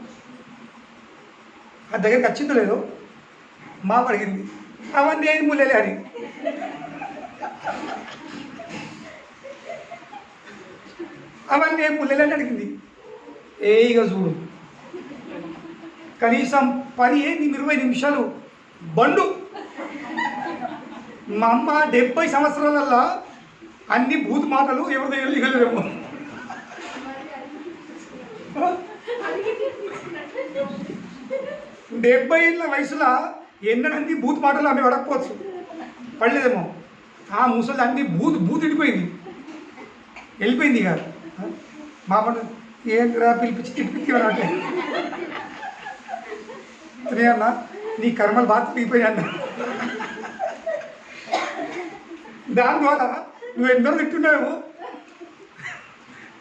ఆ దగ్గరికి వచ్చిందో లేదో మా అడిగింది, అవన్నీ ఏం ముళ్ళలే అని. అవన్నీ ఏం ముళ్ళలే అని అడిగింది. ఇక చూడు, కనీసం 15-20 నిమిషాలు బండు. మా అమ్మ 70 సంవత్సరాలల్లో అన్ని భూత మాటలు ఎవరిదో ఇవ్వలేము. 70 ఏళ్ళ వయసులో ఎన్నడంది భూత మాటలు ఆమె అడగకపోవచ్చు, పడలేదేమో. ఆ ముసలి అన్ని బూతిడిపోయింది, వెళ్ళిపోయింది ఇక. మా పండు ఏంట్రా పిలిపించి తిప్పివరా అంటే అన్న నీ కర్మలు బాగా తిరిగిపోయాయి అన్న. దాని ద్వారా నువ్వు ఎందరో తిట్టున్నావు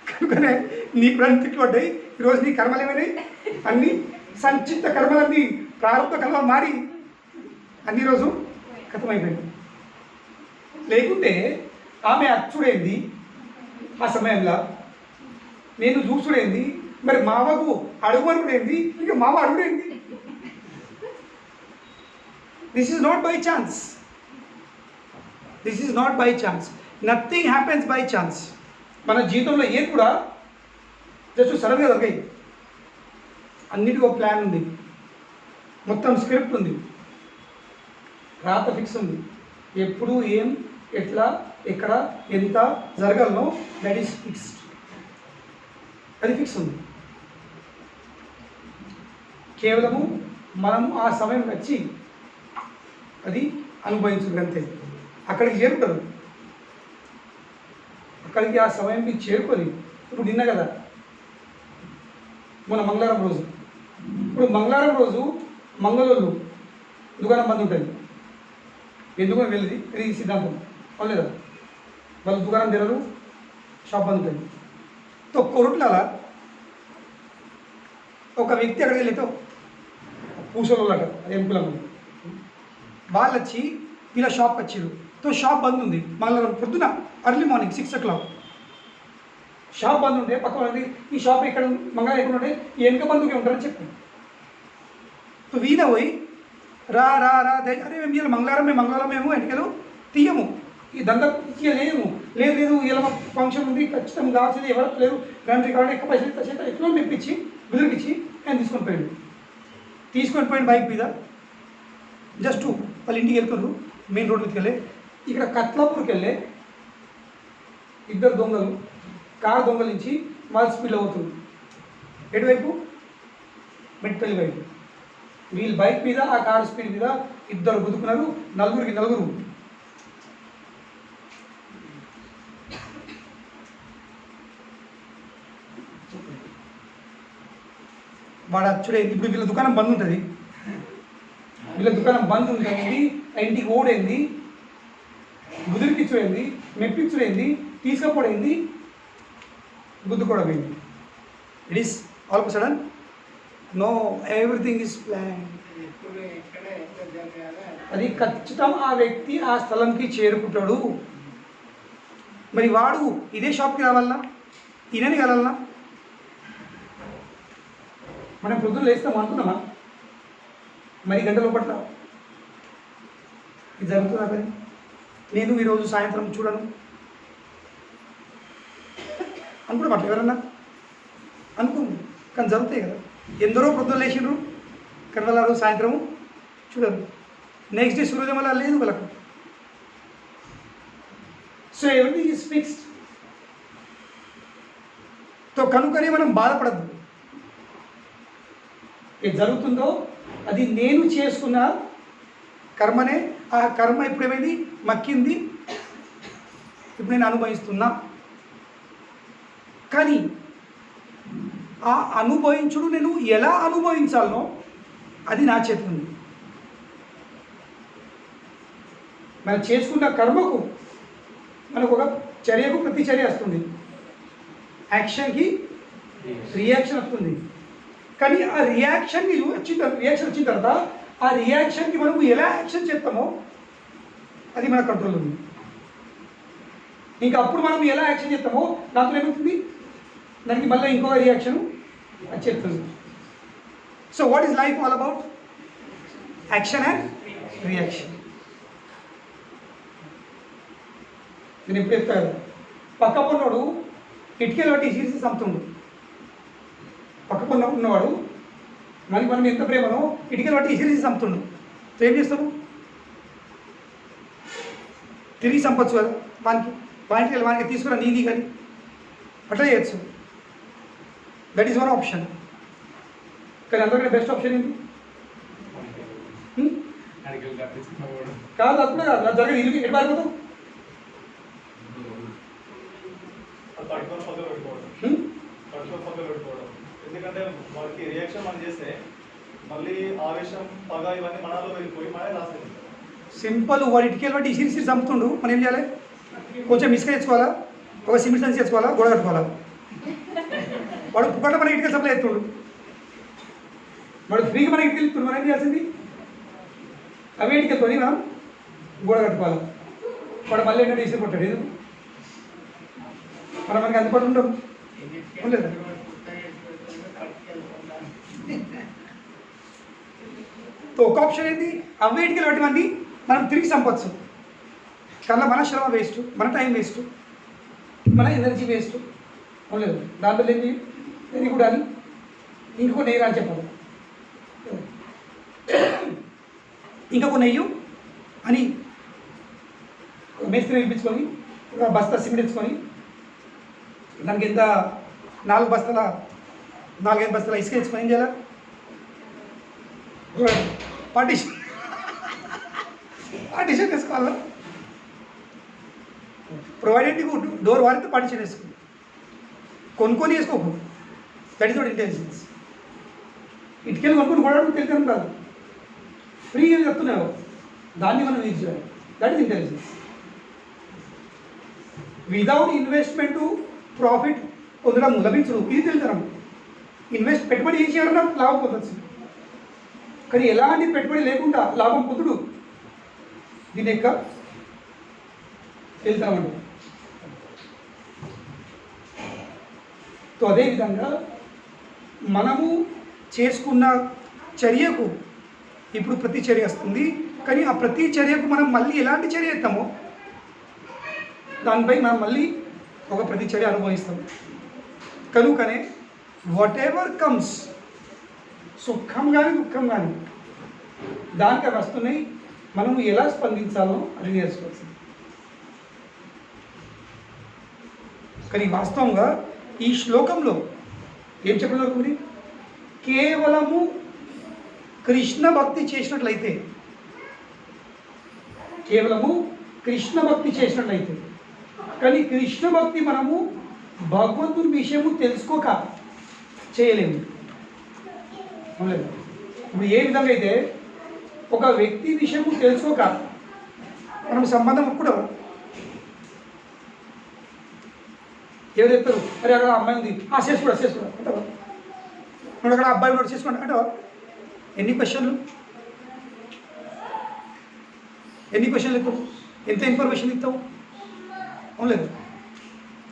కనుకనే నీ కూడా తిట్టుబడ్డాయి. ఈరోజు నీ కర్మలు ఏమైనాయి, అన్ని సంచిత కర్మలన్నీ ప్రారంభ కర్మలు మారి అన్ని రోజు ఖతమైపోయింది. లేకుంటే ఆమె అచ్చుడైంది ఆ సమయంలో, నేను చూసుడైంది, మరి మామకు అడుగుమనుడైంది, ఇక మామ అడుగుడైంది. This is not by chance, this is not by chance, nothing happens by chance. మన జీవితంలో ఏది కూడా జస్ట్ సడన్గా దొరికాయి. అన్నిటికీ ఒక ప్లాన్ ఉంది, మొత్తం స్క్రిప్ట్ ఉంది, రాత ఫిక్స్ ఉంది. ఎప్పుడు ఏం, ఎట్లా, ఎక్కడ, ఎంత జరగాలనో దట్ ఈస్ ఫిక్స్డ్, అది ఫిక్స్ ఉంది. కేవలము మనము ఆ సమయం వచ్చి అది అనుభవించదు అంతే. అక్కడికి చేరుకుంటారు, అక్కడికి ఆ సమయానికి చేరుకొని, ఇప్పుడు నిన్న కదా మన మంగళవారం రోజు, ఇప్పుడు మంగళవారం రోజు మంగళూరు దుకాణం బంద్ ఉంటుంది. ఎందుకని వెళ్ళేది ఇది సిద్ధాంతం అవును, వాళ్ళు దుకాణం తెరరు, షాప్ బంద్ ఉంటుంది. తో కొరుట్ల ఒక వ్యక్తి అక్కడికి వెళ్ళితో పూసలు అట ఎంపులం వాళ్ళు వచ్చి వీళ్ళ షాప్కి వచ్చారు. తో షాప్ బంద్ ఉంది, మంగళవారం పొద్దున అర్లీ మార్నింగ్ 6 o'clock షాప్ బంద్ ఉంటే పక్క వాళ్ళకి ఈ షాప్ ఇక్కడ మంగళవారం ఎక్కడ ఉంటే ఈ వెనుక బంధువుకి ఉంటారని చెప్పాను. తో వీణ పోయి రా రా రా అరే మేము ఇలా మంగళవారం మేము ఎంటికలు తీయము, ఈ దందా తీయలేము, లేదు లేదు ఇలా ఫంక్షన్ ఉంది ఖచ్చితంగా కావాల్సింది, ఎవరికి లేదు రండి కావాలి, ఎక్కువ పైసలు ఇస్తా ఎట్లో మెప్పించి బుదిరికిచ్చి ఆయన తీసుకొని పోయాడు బైక్ మీద. జస్ట్ వాళ్ళ ఇంటికి వెళ్తున్నారు, మెయిన్ రోడ్ మీదకి వెళ్ళే, ఇక్కడ కత్లాపూర్కి వెళ్ళే ఇద్దరు దొంగలు కారు దొంగల నుంచి వాళ్ళ స్పీడ్లో అవుతుంది. ఎటువైపు మెట్పల్లి వైపు. వీళ్ళు బైక్ మీద ఆ కారు స్పీడ్ మీద ఇద్దరు గుద్దుకున్నారు, నలుగురు వాడు అచ్చుడైంది. ఇప్పుడు వీళ్ళ దుకాణం బంద్ ఉంటుంది, ఆ ఇంటికి ఓడైంది, బుదిరికిచ్చుడైంది, మెప్పించుడైంది, తీసుకపోడైంది, గుద్దుకోవడం అయింది. It is all of sudden. No, everything is plan. ఇప్పుడు ఎక్కడ ఎంత జరగాలి అది ఖచ్చితం ఆ వ్యక్తి ఆ స్థలంకి చేరుకుంటాడు. మరి వాడు ఇదే షాప్కి రావాలన్నా, ఈయనని కలవాలన్నా? మనం పొద్దున్న లేస్తాం అనుకున్నామా మరి గంట లోపట్ల ఇది జరుగుతుందా? పని నేను ఈరోజు సాయంత్రం చూడను అనుకున్నాం, అట్లా ఎవరన్నా అనుకోము, కానీ జరుగుతాయి కదా. ఎందరో పొద్దున్న లేచిండ్రు కానీ వాళ్ళు ఆ రోజు సాయంత్రము చూడరు. నెక్స్ట్ డే సూర్యోదయం వల్ల లేదు వాళ్ళకు. So everything is fixed. తో కనుకనే మనం బాధపడద్దు. ఏది జరుగుతుందో అది నేను చేసుకున్న కర్మనే. ఆ కర్మ ఇప్పుడు ఏమైంది, మక్కింది, ఇప్పుడు నేను అనుభవిస్తున్నా. కానీ ఆ అనుభవించుడు నేను ఎలా అనుభవించాలనో అది నా చేతిలో ఉంది. మనం చేసుకున్న కర్మకు మనకు ఒక చర్యకు ప్రతిచర్య వస్తుంది, యాక్షన్కి రియాక్షన్ వస్తుంది. కానీ ఆ రియాక్షన్ వచ్చిన తర్వాత ఆ రియాక్షన్కి మనము ఎలా యాక్షన్ చేస్తామో అది మన కంట్రోల్ ఉంది. ఇంకా అప్పుడు మనం ఎలా యాక్షన్ చేస్తామో దాంట్లో ఏమవుతుంది, దానికి మళ్ళీ ఇంకొక రియాక్షన్ వచ్చేస్తుంది. So what is life all about? Action and reaction. నేను ఎప్పుడు చెప్తాను, పక్క పొన్నోడు ఇటుకలు బట్టి ఇసిరిసి చంపుతుండు. పక్క పొన్న ఉన్నవాడు మనకి మనం ఎంత ప్రేమనో ఇటుకలు బట్టి ఇసిరిసి చంపుతుండు. సో ఏం చేస్తాము, తిరిగి చంపచ్చు కదా, వానికి తీసుకురా నీది కానీ అట్లా చేయొచ్చు. That is one option. కానీ అందరికంటే బెస్ట్ ఆప్షన్ ఏంటి? కాదు, అప్పుడే కాదు, అది జరగదు. ఇల్లు ఎటు పారిపోతావు, వాటికి రియాక్షన్ మనం చేస్తే మళ్ళీ ఆవేశం పగ ఇవన్నీ మనలో వెళ్ళిపోయి మనమే లాస్ అవుతుంది. సింపుల్ వాడు ఇటుకెళ్ళి బట్టి ఇసిరి ఇసిరి చంపుతుండు, మనం ఏం చేయాలి? కొంచెం ఇసుక తెచ్చుకోవాలా, ఒక సిమెంట్ సంచి తెచ్చుకోవాలా, గోడ కట్టుకోవాలా. వాడు పుక్కట మన ఇటుకెళ్ళి సప్లై ఎత్తుండు, వాడు ఫ్రీగా మన ఇటుకెళ్ళి ఇప్పుడు మనం ఏం చేయాల్సింది? అవి ఇటుకెళ్ళి మనం గోడ కట్టుకోవాలి. వాడు మళ్ళీ ఏంటంటే ఇసురు కొట్టాడు, ఎందుకు? మనం మనకి అందుబాటు ఉండవు. ఉండలేదు. ఒక ఆప్షన్ ఏంటి? అవేటికి వాటివన్నీ మనం తిరిగి సంపచ్చు. కానీ మన శ్రమ వేస్ట్, మన టైం వేస్ట్, మన ఎనర్జీ వేస్ట్. ఉండలేదు. దాంట్లో ఏంటి? ఇది కూడా అని ఇంకొక నెయ్యి అని చెప్పాలి, ఇంకొక నెయ్యి అని మేస్త్రి పిలిపించుకొని ఒక బస్తా సిమెంట్ తెచ్చుకొని దానికి ఎంత 4 బస్తాల 4-5 బస్తాల ఇసుక తెచ్చుకొని ఏం చేయాలి? పార్టీషన్ వేసుకోవాలా? ప్రొవైడెడ్ డోర్ వారితో పార్టీషన్ వేసుకో, కొనుక్కొని వేసుకోకు. That is not intelligence. ఇటుకెళ్ళి కొనుక్కొని కూడా తెలియడం కాదు, ఫ్రీగా చెప్తున్నావు, దాన్ని మనం యూజ్ చేయాలి. That is intelligence. Without investment profit పొందడం లభించదు, ఇది తెలుతరం. పెట్టుబడి చేసి చేయడం లాభం పొందవచ్చు, కానీ ఎలాంటి పెట్టుబడి లేకుండా లాభం పొందుడు దీని యొక్క వెళ్తామండి. సో అదేవిధంగా మనము చేసుకున్న చర్యకు ఇప్పుడు ప్రతి చర్య వస్తుంది, కానీ ఆ ప్రతి చర్యకు మనం మళ్ళీ ఎలాంటి చర్య ఎత్తామో దానిపై మనం మళ్ళీ ఒక ప్రతి చర్య అనుభవిస్తాం. కనుకనే వాట్ ఎవర్ కమ్స్, సుఖం కానీ దుఃఖం కానీ దానికి అవి వస్తున్నాయి, మనము ఎలా స్పందించాలో అది నేర్చుకోవాల్సింది. కానీ వాస్తవంగా ఈ శ్లోకంలో ఏం చెప్పడం జరుగుతుంది? కేవలము కృష్ణ భక్తి చేసినట్లయితే, కేవలము కృష్ణ భక్తి చేసినట్లయితే, కానీ కృష్ణ భక్తి మనము భగవంతుని విషయము తెలుసుకోక చేయలేము. అవునలేదు. ఇప్పుడు ఏ విధంగా అయితే ఒక వ్యక్తి విషయము తెలుసుకోక మనం సంబంధం కూడా ఎవరు చెప్తారు, అరే అక్కడ అమ్మాయి ఉంది, చేసుకోడా అంటావా? నువ్వు అక్కడ అబ్బాయి కూడా చేసుకోండి అంటావా? ఎన్ని క్వశ్చన్లు ఇస్తావు? ఎంత ఇన్ఫర్మేషన్ ఇస్తావు? అవునలేదు.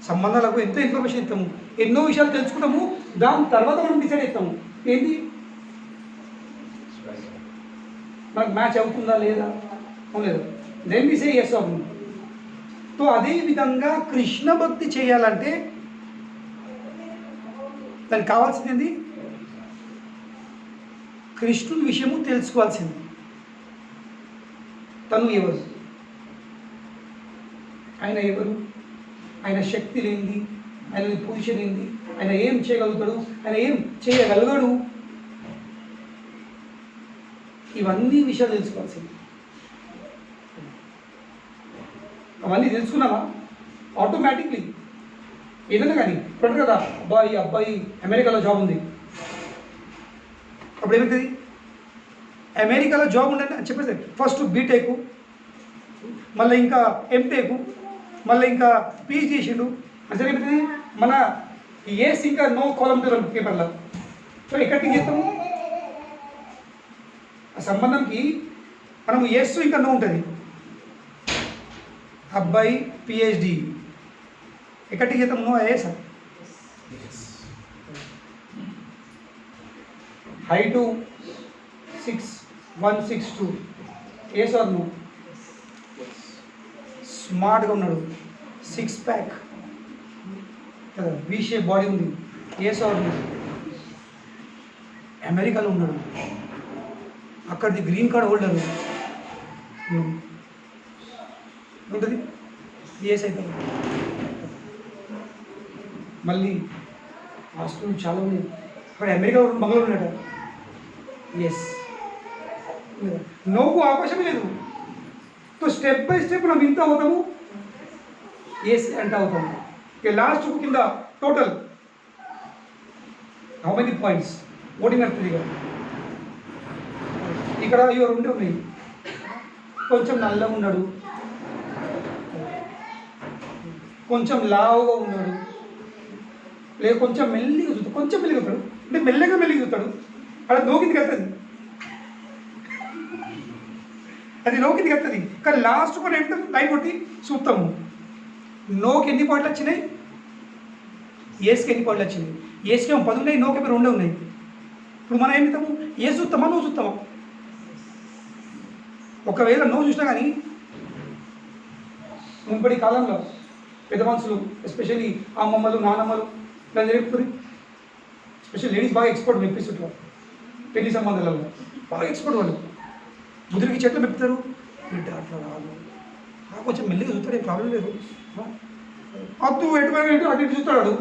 సంబంధాలకు ఎంత ఇన్ఫర్మేషన్ ఇస్తాము, ఎన్నో విషయాలు తెలుసుకుంటాము, దాని తర్వాత మనం డిసైడ్ అవుతాము ఏంటి మనకు మ్యాచ్ అవుతుందా లేదా. అవునలేదు. Then we say yes or no. So అదేవిధంగా కృష్ణ భక్తి చేయాలంటే దానికి కావాల్సింది ఏంది? కృష్ణుని విషయము తెలుసుకోవాల్సింది. తను ఎవరు, ఆయన ఎవరు, ఆయన శక్తి లేనిది, ఆయన పొజిషన్ ఏంది, ఆయన ఏం చేయగలుగుతాడు, ఆయన ఏం చేయగలగడు, ఇవన్నీ విషయాలు తెలుసుకోవాల్సింది. అవన్నీ తెలుసుకున్నామా ఆటోమేటిక్లీ ఏదైనా కానీ ఇప్పుడు కదా అబ్బాయి అమెరికాలో జాబ్ ఉంది, అప్పుడు ఏమవుతుంది? అమెరికాలో జాబ్ ఉండండి అని చెప్పేసి ఫస్ట్ బీటెక్, మళ్ళీ ఇంకా ఎంటెక్, మళ్ళీ ఇంకా పీజీ చేసిండు అని సరే మన ఏస్ ఇంకా నో కాలం పేపర్లో. సో ఎక్కడికి చేస్తాము? ఆ సంబంధంకి మనము ఎస్ ఇంకా నో ఉంటుంది. అబ్బాయి పిహెచ్డి ఎక్కడికి చేస్తాం? No IAS. Height 6'1" yes or no? స్మార్ట్గా ఉన్నాడు, 6 ప్యాక్ కదా, వి షేప్ బాడీ ఉంది, ఎస్ ఆర్ నో? అమెరికాలో ఉన్నాడు, అక్కడిది గ్రీన్ కార్డ్ హోల్డర్ ఉంటుంది, ఎస్ అవుతాడు. మళ్ళీ హాస్టల్ చాలా ఉన్నాయి, అక్కడ అమెరికాలో బంగ్లాలో ఉన్నాడు, ఎస్. నోకు అవకాశమే లేదు. సో స్టెప్ బై స్టెప్ మనం ఇంత అవుతాము, ఎస్ అంటే అవుతాము. ఇక లాస్ట్ కింద total how many points voting నడుతుంది ఇక ఇక్కడ ఇవి రెండు ఉన్నాయి. కొంచెం నల్లగా ఉన్నాడు, కొంచెం లావుగా ఉన్నాడు, లేదు కొంచెం మెల్లిగా చూస్తాడు, కొంచెం మెల్లిగా చూస్తాడు, అంటే మెల్లగా చూస్తాడు. అక్కడ నోకిందికి వెళ్తుంది, అది నోకిందికి వెళ్తుంది. కానీ లాస్ట్ కూడా ఎంత లైన్ కొట్టి చూస్తాము. నోకి ఎన్ని పాయింట్లు వచ్చినాయి, ఏసుకి ఎన్ని పాయింట్లు వచ్చినాయి. ఏసుకేమో 10 ఉన్నాయి, నోకేమో 2 ఉన్నాయి. ఇప్పుడు మనం ఏం చెప్తాము, ఏ చూస్తామా నువ్వు చూస్తామా? ఒకవేళ నువ్వు చూసినా కానీ మునుపటి కాలంలో పెద్ద మనుషులు ఎస్పెషల్లీ అమ్మమ్మలు నానమ్మలు ఇలా చెప్తుంది. స్పెషల్ లేడీస్ బాగా ఎక్స్పర్ట్ మెప్పిస్తుంటారు పెళ్లి సంబంధాలలో, బాగా ఎక్స్పర్ట్ వాళ్ళు. ముదురికి చెట్లు మెప్పుతారు, బిడ్డ అట్లా రాదు, కొంచెం మెల్లిగా చూస్తాడు, ఏం ప్రాబ్లం లేదు. అద్దు ఎటువంటి అటు ఇటు చూస్తాడు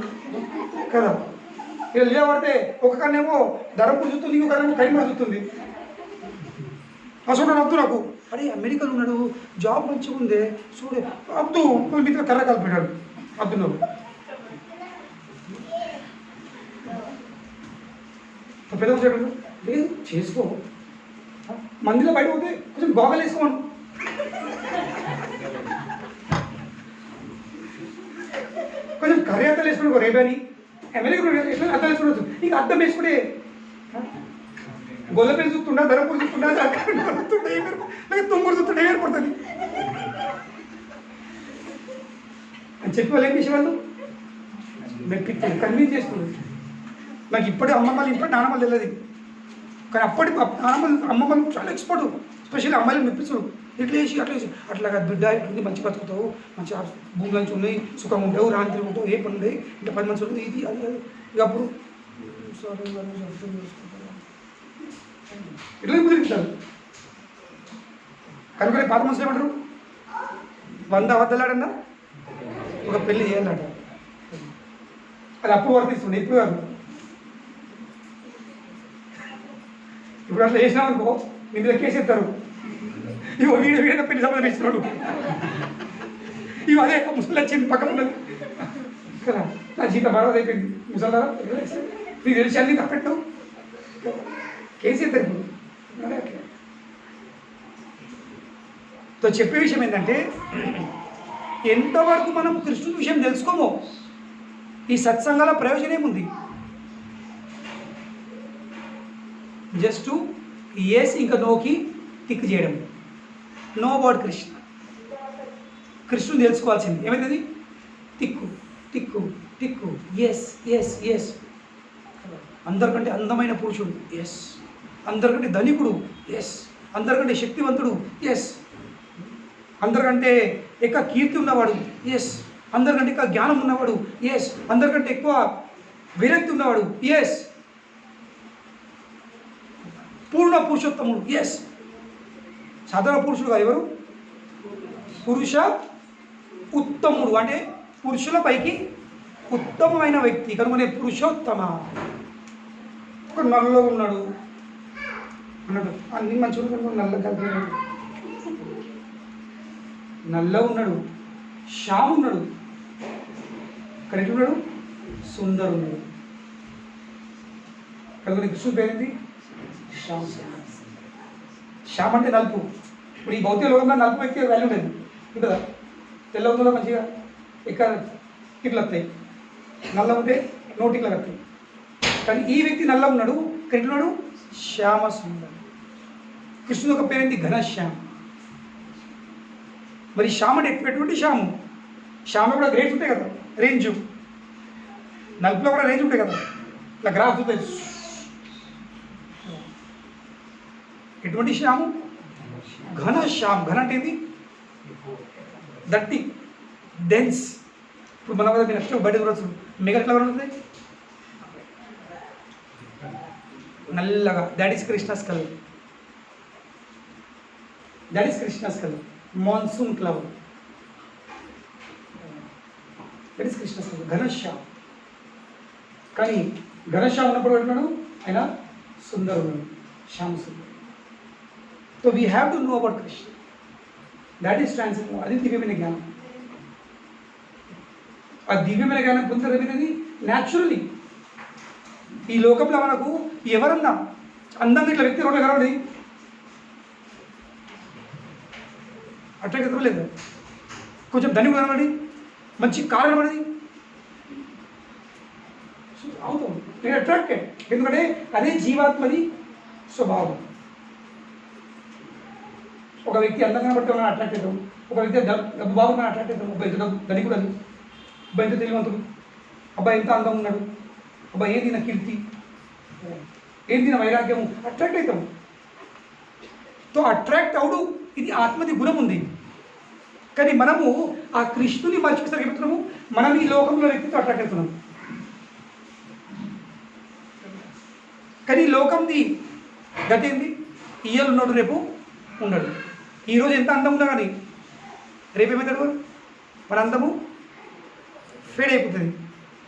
కదా. ఇక లేవడితే ఒక కన్నేమో ధరంపూర్ చూస్తుంది, ఇంకొక కన్నేమో కైమా చూస్తుంది. అసలు వద్దు నాకు, అరే అమెరికాలో ఉన్నాడు, జాబ్ మంచిగా ఉందే చూడే, అద్దు మీతో కర్ర కలిపాడు అద్దు. నువ్వు పెద్ద చెప్పాడు, లేదు చేసుకో, మందిలో బయట పోతే కొంచెం గోగలు వేసుకోమను. కొంచెం కర్రీ అద్దలు వేసుకుని రేపని అమెరికా ఎట్లా అద్దం వేసుకోవచ్చు. ఇక అద్దం వేసుకుంటే గొల్లపల్లి చూస్తుండా, ధరపూర్ చూస్తుండా, లేక తుంగూరు చూస్తుండే ఏర్పడుతుంది అని చెప్పి వాళ్ళు ఏం చేసేవాళ్ళు మెప్పిస్తారు, కన్విన్స్ చేస్తున్నారు. నాకు ఇప్పటి అమ్మమ్మలు ఇప్పటి నానమ్మలు తెలియదు, కానీ అప్పటి అమ్మమ్మలు చాలా ఎక్స్పర్ట్. స్పెషల్లీ అమ్మాయిలు మెప్పించడు, ఇట్లా వేసి అట్లా వేసి అట్లాగా బిడ్డ ఇట్లుంది, మంచి బతుకుతావు, మంచి భూములు నుంచి ఉన్నాయి, సుఖంగా ఉంటావు, రాత్రి ఉంటావు, ఏ పని ఉంది, ఇంకా 10 మంత్స్ ఉంటుంది, ఇది అది అది. ఇక అప్పుడు ఇట్లా కుదిరిస్తారు. కనుక పాత మనుషులు ఏమంటారు, 100 అబద్ధాలాడన్నా ఒక పెళ్లి చేయాలట. అది అప్పుడు వర్తిస్తుంది, ఇప్పుడు కాదు. ఇప్పుడు అట్లా చేసినామనుకో మీ మీద కేసేస్తారు. ఇవో వీడియో పెళ్లి సంబంధం ఇస్తున్నాడు, ఇవి అదే ముసలి వచ్చింది పక్కన ఉన్నది కదా, నా జీతం బాగా అయిపోయింది ముసలారా, నీకు తెలిసి అన్ని తప్పెట్టావు కేసేస్తారు ఇప్పుడు. సో చెప్పే విషయం ఏంటంటే, ఎంతవరకు మనం కృష్ణుడి విషయం తెలుసుకోమో ఈ సత్సంగాల ప్రయోజనం ఏముంది. జస్ట్ ఎస్ ఇంకా నోకి టిక్ చేయడం, నో అబౌట్ కృష్ణ. కృష్ణుని తెలుసుకోవాల్సింది ఏమైతుంది, టిక్కు టిక్కు టిక్కు, ఎస్ ఎస్ ఎస్. అందరికంటే అందమైన పురుషుడు, ఎస్. అందరికంటే ధనికుడు, ఎస్. అందరికంటే శక్తివంతుడు, ఎస్. అందరికంటే ఎక్కువ కీర్తి ఉన్నవాడు, ఎస్. అందరికంటే ఎక్కువ జ్ఞానం ఉన్నవాడు, ఎస్. అందరికంటే ఎక్కువ విరక్తి ఉన్నవాడు, ఎస్. పూర్ణ పురుషోత్తముడు, ఎస్. సాధారణ పురుషుడుగా ఎవరు, పురుష ఉత్తముడు అంటే పురుషుల పైకి ఉత్తమమైన వ్యక్తి కనుక పురుషోత్తమ. ఒక నల్లగా ఉన్నాడు అన్నాడు, అన్ని మంచిగా కనుక నల్లగా కలిపినాడు. నల్లగా ఉన్నాడు, శ్యామ్ ఉన్నాడు, ఇక్కడ ఎట్లున్నాడు, సుందర్ ఉన్నాడు. కనుక కృష్ణుడు పేరేంటి, శ్యామ్. శ్యామ్ అంటే నలుపు. ఇప్పుడు ఈ భౌతిక లోకంలో నలుపు వ్యక్తి వాల్యూ లేదు ఉంటుందా, తెల్ల ఉందో మంచిగా ఇక్కడ ఇట్లా వస్తాయి, నల్ల ఉంటే నోటిట్లా వస్తాయి. కానీ ఈ వ్యక్తి నల్ల ఉన్నాడు, ఇక్కడ ఎట్లున్నాడు, శ్యామ సుందర్. కృష్ణుడు ఒక పేరేంటి, ఘనశ్యామ్. మరి శ్యామ అంటే ఎటువంటి శ్యాము, శ్యామ కూడా గ్రేడ్స్ ఉంటాయి కదా, రేంజ్. నలుపులో కూడా రేంజ్ ఉంటాయి కదా, ఇట్లా గ్రాఫ్ ఉంటాయి. ఎటువంటి శ్యాము, ఘనశ్యామ్. ఘన అంటే ఏంది, దట్టి, డెన్స్. ఇప్పుడు మన మీద మీరు నెక్స్ట్ బయట చూడవచ్చు, మెగా ఎట్లా ఉంటుంది, నల్లగా. That is Krishna's colour, that is Krishna's colour. Monsoon cloud, that is Krishna's colour, Ghanshyam. కానీ ఘనశ్యామ్ ఉన్నప్పుడు అంటున్నాడు ఆయన సుందర్ ఉన్నాడు, Shyam Sundar. So we have to know about Krishna, that is transfer. అది దివ్యమైన జ్ఞానం. ఆ దివ్యమైన జ్ఞానం పొందడం అనేది న్యాచురల్లీ. ఈ లోకంలో మనకు ఎవరన్నా అందంగా ఇట్లా వ్యక్తి రోడ్లు కనబడి అట్రాక్ట్ అవుతారు లేదు, కొంచెం ధనికు కనబడి మంచి కారు కనబడి అవుతాం, నేను అట్రాక్టెడ్. ఎందుకంటే అదే జీవాత్మది స్వభావం. ఒక వ్యక్తి అందంగా కనబడితే మనం అట్రాక్ట్ అవుతాం, ఒక వ్యక్తి డబ్బు బాగున్నా అట్రాక్ట్ అవుతాం. అబ్బాయి ఇంత ధనికుడు అని, అబ్బాయి ఇంత తెలివంతుడు, అబ్బాయి ఎంత అందం ఉన్నాడు, అబ్బాయి ఏంది నా కీర్తి, ఏంది నా వైరాగ్యము, అట్రాక్ట్ అవుతాం. తో అట్రాక్ట్ అవుడు ఇది ఆత్మది గుణం ఉంది. కానీ మనము ఆ కృష్ణుని మర్చిపోసరికి చెప్తున్నాము, మనం ఈ లోకంలో వ్యక్తితో అట్రాక్ట్ అవుతున్నాం. కానీ లోకంది గతి ఏంది, ఇయ్యాలు ఉన్నాడు రేపు ఉండడు. ఈరోజు ఎంత అందం ఉన్నా కానీ రేపు ఏమవుతాడు, మన అందము ఫేడ్ అయిపోతుంది,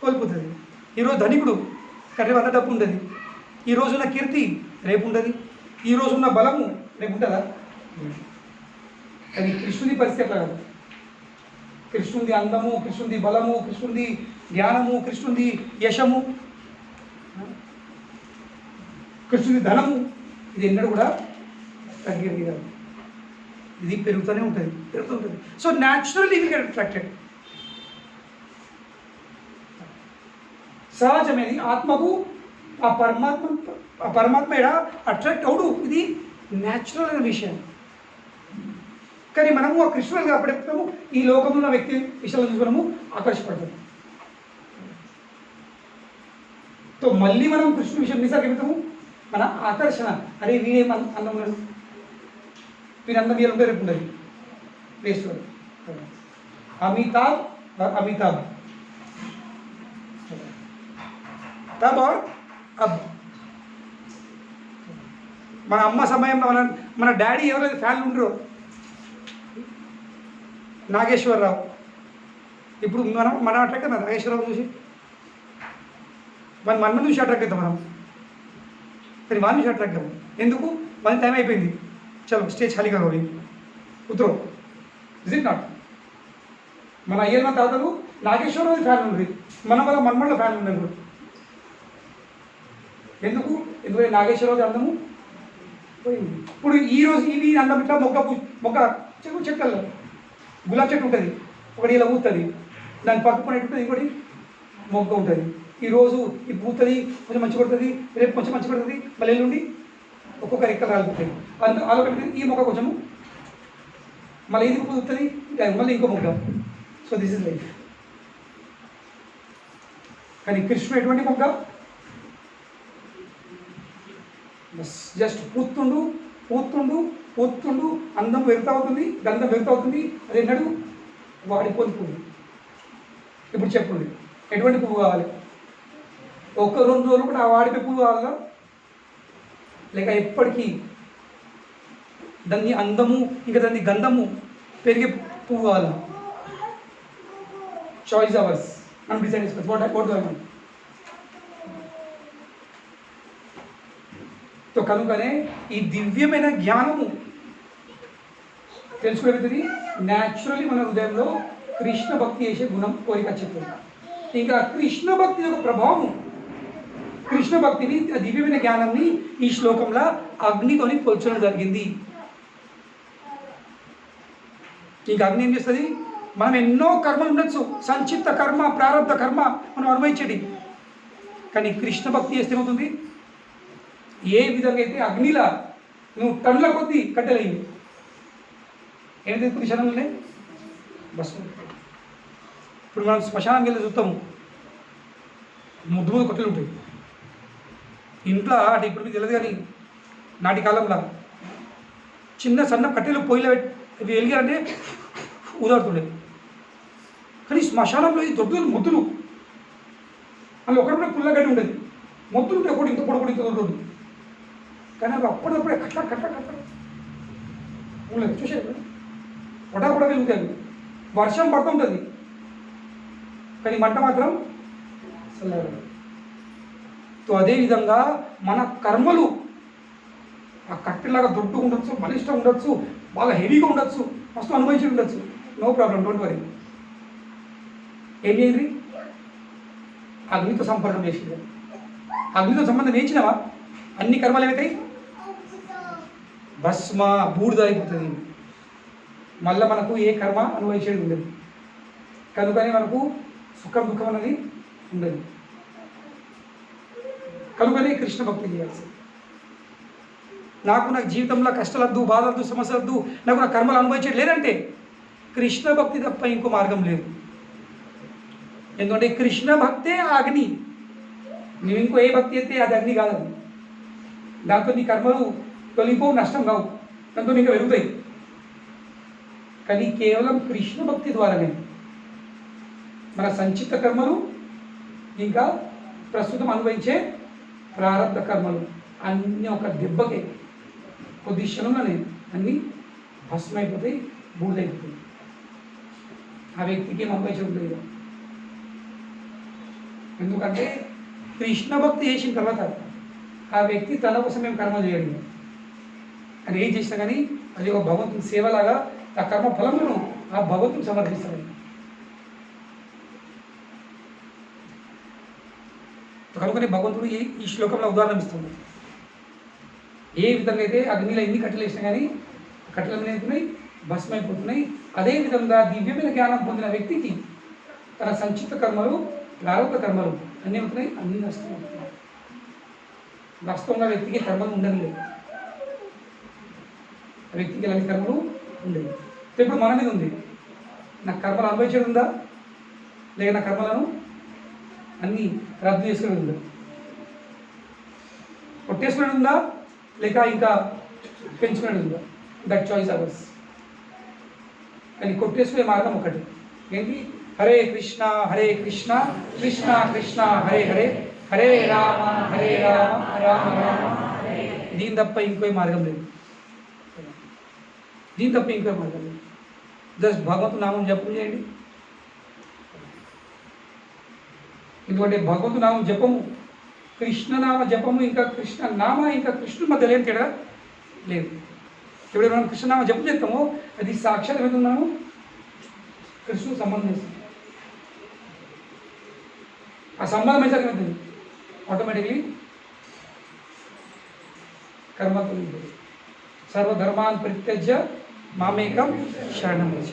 కోల్పోతుంది. ఈరోజు ధనికుడు కానీ రేపు అంత డబ్బు ఉంటుంది. ఈరోజు ఉన్న కీర్తి రేపు ఉంటుంది, ఈరోజు ఉన్న బలము రేపు ఉంటుందా? కానీ కృష్ణుని పరిస్థితి ఎట్లా కాదు. కృష్ణుంది అందము, కృష్ణుంది బలము, కృష్ణుంది జ్ఞానము, కృష్ణుంది యశము, కృష్ణుని ధనము, ఇది ఎన్నడూ కూడా తగ్గేది కాదు. ఇది పెరుగుతూనే ఉంటుంది, పెరుగుతూ ఉంటుంది. So naturally will get attracted. సహజమేది ఆత్మకు ఆ పరమాత్మ ఎడ అట్రాక్ట్ అవుడు, ఇది న్యాచురల్ అయిన విషయం. కానీ మనము ఆ కృష్ణులు అప్పుడెప్పుడము ఈ లోకంలో ఉన్న వ్యక్తి విషయాలను చూసుకున్నాము ఆకర్షపడతాం. సో మళ్ళీ మనం కృష్ణుని విషయం నిసారి చెబుతాము, మన ఆకర్షణ, అరే వీడేం అందం ఉన్నాడు, వీడి అందం వీళ్ళు ఉంటే రేపు ఉండదు, వేస్ట్. అమితాబ్ అమితాబ్ తబ్ ఆర్ అబ్. మన అమ్మ సమయంలో మన డాడీ ఎవరైతే ఫ్యాన్లు ఉండరో, నాగేశ్వరరావు, ఇప్పుడు మనం అట్రాక్ట్ అవుతాం నాగేశ్వరరావు చూసి, మన చూసి అట్రాక్ట్ అవుతాం మనం. కానీ వాళ్ళ నుంచి అట్రాక్ట్ అవ్వం. ఎందుకు? వాళ్ళ టైం అయిపోయింది, చలో స్టేజ్ ఖాళీగా కావాలి, ఉత్తరో. Is it not? మన అయ్యన్న తాతలు నాగేశ్వరరావు ఫ్యాన్ ఉంది, మన మన్మళ్ళ ఫ్యాన్ ఉన్నాయి కూడా. ఎందుకు? ఎందుకంటే నాగేశ్వరరావు అందము పోయింది. ఇప్పుడు ఈరోజు ఇవి అందం ఇట్లా మొగ్గ చెట్లలో గులాబ్ చెట్టు ఉంటుంది, ఒకటి ఇలా ఊతుంది, దాని పక్కన ఉంటుంది, ఇంకోటి మొగ్గ ఉంటుంది. ఈరోజు ఈ పూతుంది, కొంచెం మంచి పడుతుంది, రేపు కొంచెం మంచి పడుతుంది, మళ్ళీ ఎల్లుండి ఒక్కొక్క రెక్కలు రాలిపోతాయి. ఆలోపెట్టి ఈ మొక్క కొంచెము మళ్ళీ ఇది పూతుంది, మళ్ళీ ఇంకో మొగ్గ. So this is life. కానీ కృష్ణుడు ఎటువంటి మొగ్గ? బస్ జస్ట్ పూతుండు పూతుండు పూతుండు, అందం వెరుత అవుతుంది, గంధం వెరుత అవుతుంది, అది ఎన్నడు వాడిపోని పువ్వు. ఇప్పుడు చెప్పండి, ఎటువంటి పువ్వు కావాలి? ఒక్క 2 రోజులు కూడా ఆ వాడిపోయి పువ్వు కావాలా, లేక ఎప్పటికీ దాన్ని అందము ఇంకా దాన్ని గంధము పెరిగే పువ్వు కావాలా? చాయిస్ అవర్స్, మనం డిసైడ్ చేసుకోవచ్చు. సో కనుకనే ఈ దివ్యమైన జ్ఞానము తెలుసుకునేది న్యాచురల్లీ మన హృదయంలో కృష్ణ భక్తి చేసే గుణం కోరిక చెప్తుంది. ఇంకా కృష్ణ భక్తి యొక్క ప్రభావం, కృష్ణ భక్తిని ఆ దివ్యమైన జ్ఞానాన్ని ఈ శ్లోకంలో అగ్నితోని పోల్చడం జరిగింది. ఇంకా అగ్ని ఏం చేస్తుంది? మనం ఎన్నో కర్మలు ఉండొచ్చు, సంచిత్త కర్మ, ప్రారంభ కర్మ మనం అనుభవించేది. కానీ కృష్ణ భక్తి చేస్తే ఏమవుతుంది? ఏ విధంగా అయితే అగ్నిలా నువ్వు టన్నుల కొద్దీ కట్టెలయ్యి ఏదైతే శ్మశానంలోనే బస్. ఇప్పుడు మనం శ్మశానం వెళ్ళి చూస్తాము, ముద్దు కట్టెలు ఉంటాయి ఇంట్లో. అంటే ఇప్పుడు మీకు తెలియదు కానీ నాటి కాలంలో చిన్న సన్న కట్టెలు పొయ్యిలో పెట్టి వెలిగారంటే ఊదాడుతుండే. కానీ శ్మశానంలో ఈ దొడ్డు ముద్దులు అందులో ఒకటి పుల్లగడ్డి ఉండేది, మొత్తులు ఉంటాయి, ఒకటి ఇంత పొడగొడి ఇంత దొడ్డు. కానీ అవి అప్పుడప్పుడే కట్ట కట్ట కట్ట ఉండలేదు. చూసారు పొడగొడ వెలుగుతాయి, వర్షం పడుతుంటుంది, కానీ మంట మాత్రం చల్లగా. సో అదేవిధంగా మన కర్మలు ఆ కట్టెలాగా దొడ్డు ఉండొచ్చు, బలిష్టం ఉండొచ్చు, బాగా హెవీగా ఉండొచ్చు, మస్తు అనుభవించి ఉండొచ్చు, నో ప్రాబ్లం, డోంట్ వరీ. ఏం చేయండి? అగ్నితో సంపర్కం చేసింది. అగ్నితో సంబంధం వేయించినావా? అన్ని కర్మలు ఏమవుతాయి? భస్మ బూడిద అయిపోతుంది. మళ్ళీ మనకు ఏ కర్మ అనుభవించేది ఉండదు. కనుకనే మనకు సుఖం దుఃఖం అనేది ఉండదు. కనుకనే కృష్ణ భక్తి చేయాల్సింది. నాకు జీవితంలో కష్టాలద్దు, బాధలద్దు, సమస్యలద్దు, నాకు నా కర్మలు అనుభవించేది లేదంటే కృష్ణ భక్తి తప్ప ఇంకో మార్గం లేదు. ఎందుకంటే కృష్ణ భక్తే అగ్ని. నువ్వు ఇంకో ఏ భక్తి అయితే అది అగ్ని కాదు. అది దాంతో నీ కర్మలు తొలిపో, నష్టం కావు, దాంతో నీకు పెరుగుతాయి. కానీ కేవలం కృష్ణ భక్తి ద్వారానే మన సంచిత కర్మలు ఇంకా ప్రస్తుతం అనుభవించే ప్రారంభ కర్మలు అన్నీ ఒక దెబ్బకే కొద్ది క్షణంలోనే అన్నీ భస్మైపోతాయి, బూడిదైపోతాయి. ఆ వ్యక్తికి ఏం అనుభవించి ఉంటుంది. ఎందుకంటే కృష్ణ భక్తి చేసిన తర్వాత ఆ వ్యక్తి తన కోసం మేము కర్మ చేయడం అని ఏం చేసినా కానీ అది ఒక భగవంతుని సేవలాగా ఆ కర్మ ఫలములను ఆ భగవంతుని సమర్పిస్తాడు. కనుకనే భగవంతుడు ఈ శ్లోకంలో ఉదాహరణ ఇస్తుంది. ఏ విధంగా అయితే అగ్నిలో ఎన్ని కట్టెలు వేసినా కానీ కట్టెలు అనేవి భస్మైపోతున్నాయి, అదేవిధంగా దివ్యమైన జ్ఞానం పొందిన వ్యక్తికి తన సంచిత కర్మలు, ప్రారంభ కర్మలు అన్నీ అవుతున్నాయి, అన్ని నష్టం అవుతున్నాయి. వాస్తవంగా వ్యక్తికి కర్మలు ఉండడం లేదు. వ్యక్తికి ఎలాంటి కర్మలు ఉండేవి. ఇప్పుడు మన మీద ఉంది, నాకు కర్మలు అనుభవించడం ఉందా, లేక నా కర్మలను అన్నీ రద్దు చేసుకుని ఉందా, కొట్టేసుకుని ఉందా, లేక ఇంకా పెంచుకుని ఉందా? That choice hours. కానీ కొట్టేసుకునే మార్గం ఒకటి ఏంటి? హరే కృష్ణ కృష్ణ కృష్ణ హరే హరే, హరే రామ రామ రామ. దీని తప్ప ఇంకో మార్గం లేదు. దీని తప్ప ఇంకో మార్గం లేదు. జస్ట్ భగవంతు నామం జపం చేయండి. ఎందుకంటే భగవంతు నామం జపము, కృష్ణనామ జపము ఇంకా కృష్ణ నామ ఇంకా కృష్ణుడి మధ్య లేని తేడా లేదు. ఎప్పుడైతే మనం కృష్ణనామ జపం చేస్తామో అది సాక్షాత్ ఏమవుతున్నాము కృష్ణుడు సంబంధం చేస్తాం. ఆ సంబంధం అయితే ఏమవుతుంది? ఆటోమేటిక్లీ కర్మ తొలగిపోతుంది. సర్వధర్మాన్ పరిత్యజ్య మామేకం శరణం వ్రజ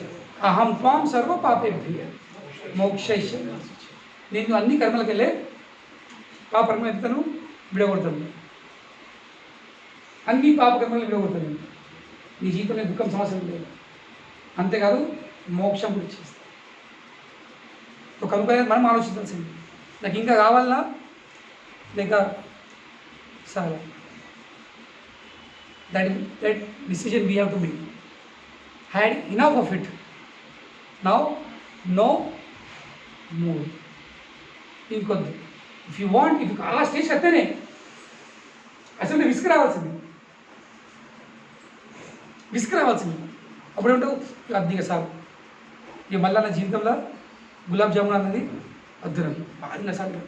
అహం త్వాం సర్వ పాపేభ్య మోక్షయిష్యామి. నేను అన్ని కర్మలకు వెళ్ళే పాపకర్మ ఎత్తాను, విడగొడతాను. అన్ని పాపకర్మలు విడగొడతాను. నీ జీవితంలో దుఃఖం సమస్యలు లేదు. అంతేకాదు మోక్షం కూడా ఇచ్చేస్తాను. కనుక మనం ఆలోచించాల్సింది, నాకు ఇంకా కావాలన్నా లేక sir that decision we have to make. Had enough of it. Now, no more. ఇంకొద్దు. ఇఫ్ యూ వాంట్, ఇఫ్ ఆ స్టేజ్ వస్తేనే అసలు విసుగు రావాల్సింది. అప్పుడు ఉంటావు అద్దిగా సాగు. ఇక మళ్ళీ నా జీవితంలో గులాబ్ జామున్ అన్నది వద్దు, నాకు బాగా సాగు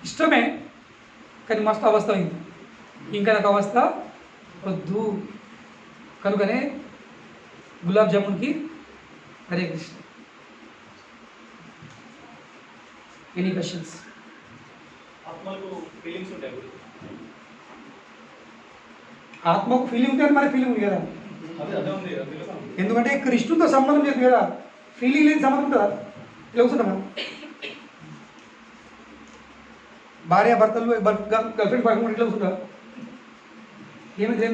ఇష్టమే, కానీ మస్తు అవస్థ అయింది. ఇంకా నాకు అవస్థ వద్దు. కనుకనే గులాబ్ జామున్కి హరే కృష్ణ. Any questions? ఆత్మకు ఫీలింగ్స్ ఉంటాయి. ఆత్మకు ఫీలింగ్ ఉంటే మన ఫీలింగ్ ఉంది కదా. అదే ఉంది, తెలుసా? ఎందుకంటే కృష్ణుడితో సంబంధం లేదు కదా. ఫీలింగ్ లేని సంబంధం ఉంటుందా? ఇలా కూర్చుంటామా? భార్య భర్తలు గర్ల్ ఫ్రెండ్ బాయ్ ఫ్రెండ్ ఇట్లా కూర్చుంటారా? ఏమైంది?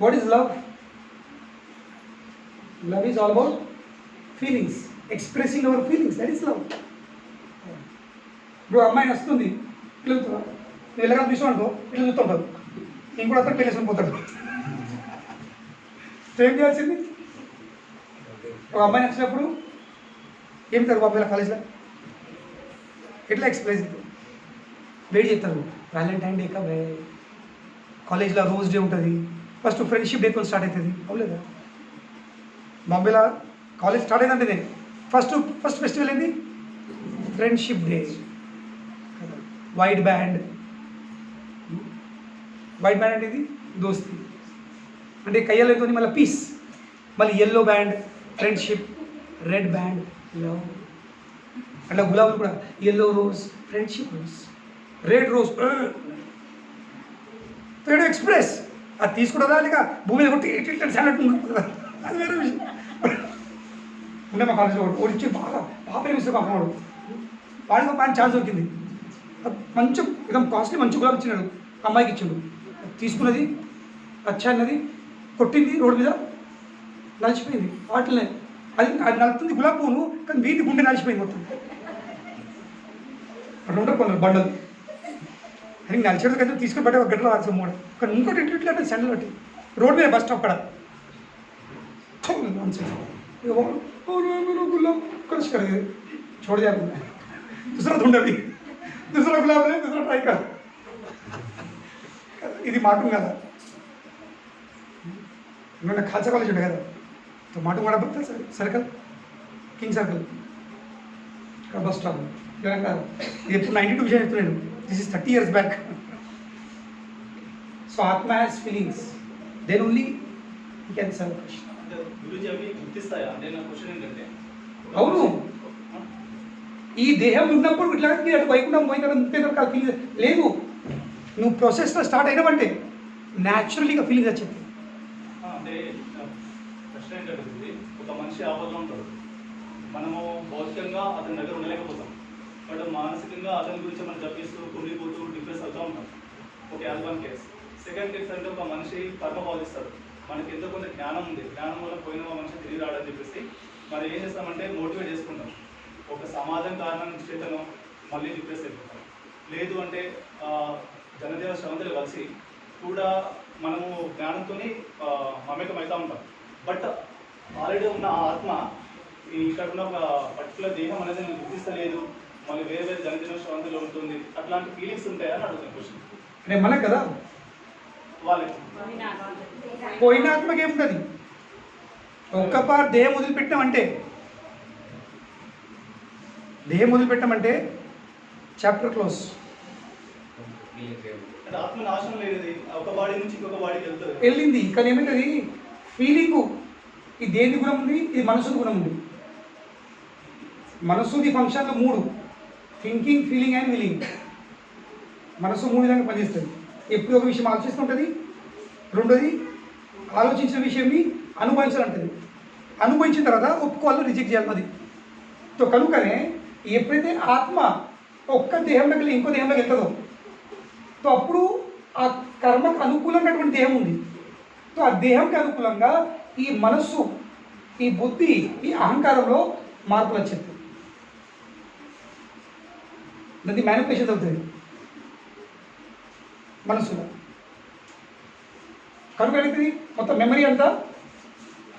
What is love? Love is all about feelings, expressing our feelings. That is love. ఇప్పుడు అమ్మాయి వస్తుంది, ఇట్లా చూస్తున్నా, నువ్వు ఎలాగ చూసావు అనుకో, ఇట్లా చూస్తుంటావు, నేను కూడా అతను పెళ్ళేసుకొని పోతాడు. ఏం చేయాల్సింది? ఒక అమ్మాయి నచ్చినప్పుడు ఏం తరు బాబు కాలేజ్లో ఎట్లా ఎక్స్ప్రెస్ వెయిట్ చేస్తారు. వ్యాలంటైన్ డే కబే, కాలేజ్లో రోజ్ డే ఉంటుంది, ఫస్ట్ ఫ్రెండ్షిప్ డేతో స్టార్ట్ అవుతుంది. అవులేదా? బాంబేలో కాలేజ్ స్టార్ట్ అయిందంటే ఫస్ట్ ఫెస్టివల్ ఏంటి? Friendship day. వైట్ బ్యాండ్ అంటే ఇది దోస్తి అంటే కయ్యలతో మళ్ళీ పీస్, మళ్ళీ yellow band friendship, red band love. అట్లా గులాబీలు కూడా yellow rose, friendship rose, red rose, red express. అది తీసుకుంటుందా లేక భూమి మీద కొట్టి ఎట్లా అన్నట్టు ఉంటుందా, అది వేరే విషయం. ఉండే మా కాలేజ్లో ఓడిచ్చి బాగా ప్రేమిస్తారు మా అమ్మవాడు. వాడికి ఒక ఛాన్స్ దొరికింది. మంచి ఏదైనా కాస్ట్లీ మంచి గులాబీ ఇచ్చినాడు, అమ్మాయికి ఇచ్చాడు. తీసుకున్నది అచ్చా అన్నది, కొట్టింది రోడ్డు మీద, నలిచిపోయింది. వాటినే అది అది నలుపుతుంది గులాబీ పువ్వును, కానీ వీటి గుండె నలిచిపోయింది మొత్తం. అక్కడ ఉంటారు కొందరు బండలు, అది నలిచేది కదా తీసుకొని పట్టే ఒక గడ్డలో వాల్సిన మూడు. కానీ ఇంకోటి ఇట్లా అంటే సెండల్ ఒకటి రోడ్డు మీద బస్ స్టాప్ అక్కడ गुलाब क्रश कर दे, छोड़ दिया तुमने, दूसरा ढूंढा भी, दूसरा गुलाब है, दूसरा ट्राई कर. ఇది మాటం కదా, నిన్న ఖాల్సా కాలేజ్ ఉండే కదా, तो మాటం కూడా బర్తా సర్కిల్, కింగ్ సర్కిల్ ఇక్కడ బస్ స్టాప్ తెలంగాణ. ఇది ఎప్పుడు 92 విషయం చెప్తున్నాను. This is 30 years back. So atma has feelings, then only you can serve Krishna. Guruji అవి గుర్తిస్తాయా అంటే నా క్వశ్చన్ ఏంటంటే, అవును, ఈ దేహం ఉన్నప్పుడు ఇట్లా అటు వైకుంఠం పోయిన తర్వాత ముప్పై వరకు ఫీలింగ్ లేదు. నువ్వు ప్రాసెస్లో స్టార్ట్ అయినావంటే న్యాచురల్గా ఫీలింగ్ వచ్చింది. అంటే ప్రశ్న ఏంటంటే, ఒక మనిషి ఆపదలో ఉంటాడు, మనము భౌతికంగా అతని దగ్గర ఉండలేకపోతాం, బట్ మానసికంగా అతని గురించి మనం జపిస్తూ కుమిలిపోతూ డిప్రెస్ అవుతూ ఉంటాం. ఓకే, అది వన్ కేస్. సెకండ్ కేస్ అంటే ఒక మనిషి కర్మ బాధిస్తాడు, మనకి ఎంతో కొంత జ్ఞానం ఉంది, జ్ఞానం వల్ల పోయిన మనిషి తిరిగి రాడని చెప్పేసి మనం ఏం చేస్తామంటే మోటివేట్ చేసుకుంటాం. ఒక సమాజం కారణం చేతను మళ్ళీ డిప్రెస్ అయిపోతాం. లేదు అంటే జనజీవ శ్రవంతులు కలిసి కూడా మనము జ్ఞానంతో మమేకం అవుతూ ఉంటాం. బట్ ఆల్రెడీ ఉన్న ఆ ఆత్మ ఇక్కడ ఉన్న ఒక పర్టికులర్ దేహం అనేది నేను గుర్తిస్తలేదు, మళ్ళీ వేరే వేరే జనజీవ శ్రవంతులు ఉంటుంది, అట్లాంటి ఫీలింగ్స్ ఉంటాయని అడుగుతాను క్వశ్చన్. అంటే మనకు కదా వాళ్ళకి పోయిన ఆత్మకి ఏముంటుంది, ఒక్కపారు దేహం వదిలిపెట్టామంటే, దేహం వదిలిపెట్టామంటే చాప్టర్ క్లోజ్. అంటే ఆత్మ నాశనం లేదు, ఒక బాడీ నుంచి ఇంకొక బాడీకి వెళ్తుంది, వెళ్ళింది. కానీ ఏమైతుంది ఫీలింగు, ఇది దేని గుణం ఉంది, ఇది మనసుది గుణం ఉంది. మనసుది ఫంక్షన్లు 3: థింకింగ్, ఫీలింగ్ అండ్ విల్లింగ్. మనసు 3 విధంగా పనిచేస్తుంది. ఎప్పుడు ఒక విషయం ఆలోచిస్తుంటుంది, రెండోది ఆలోచించిన విషయంని అనుభవించాలంటుంది, అనుభవించిన తర్వాత ఒప్పుకోవాలో రిజెక్ట్ చేయాలి. అది సో కనుకనే ఎప్పుడైతే ఆత్మ ఒక్క దేహంలోకి వెళ్ళి ఇంకో దేహంలోకి వెళ్తుందో, సో అప్పుడు ఆ కర్మకు అనుకూలమైనటువంటి దేహం ఉంది. సో ఆ దేహంకి అనుకూలంగా ఈ మనస్సు, ఈ బుద్ధి, ఈ అహంకారంలో మార్పులు వచ్చేది. దాన్ని మ్యానిపులేషన్ అవుతుంది మనసులో. కనుక అవుతుంది మొత్తం మెమరీ అంతా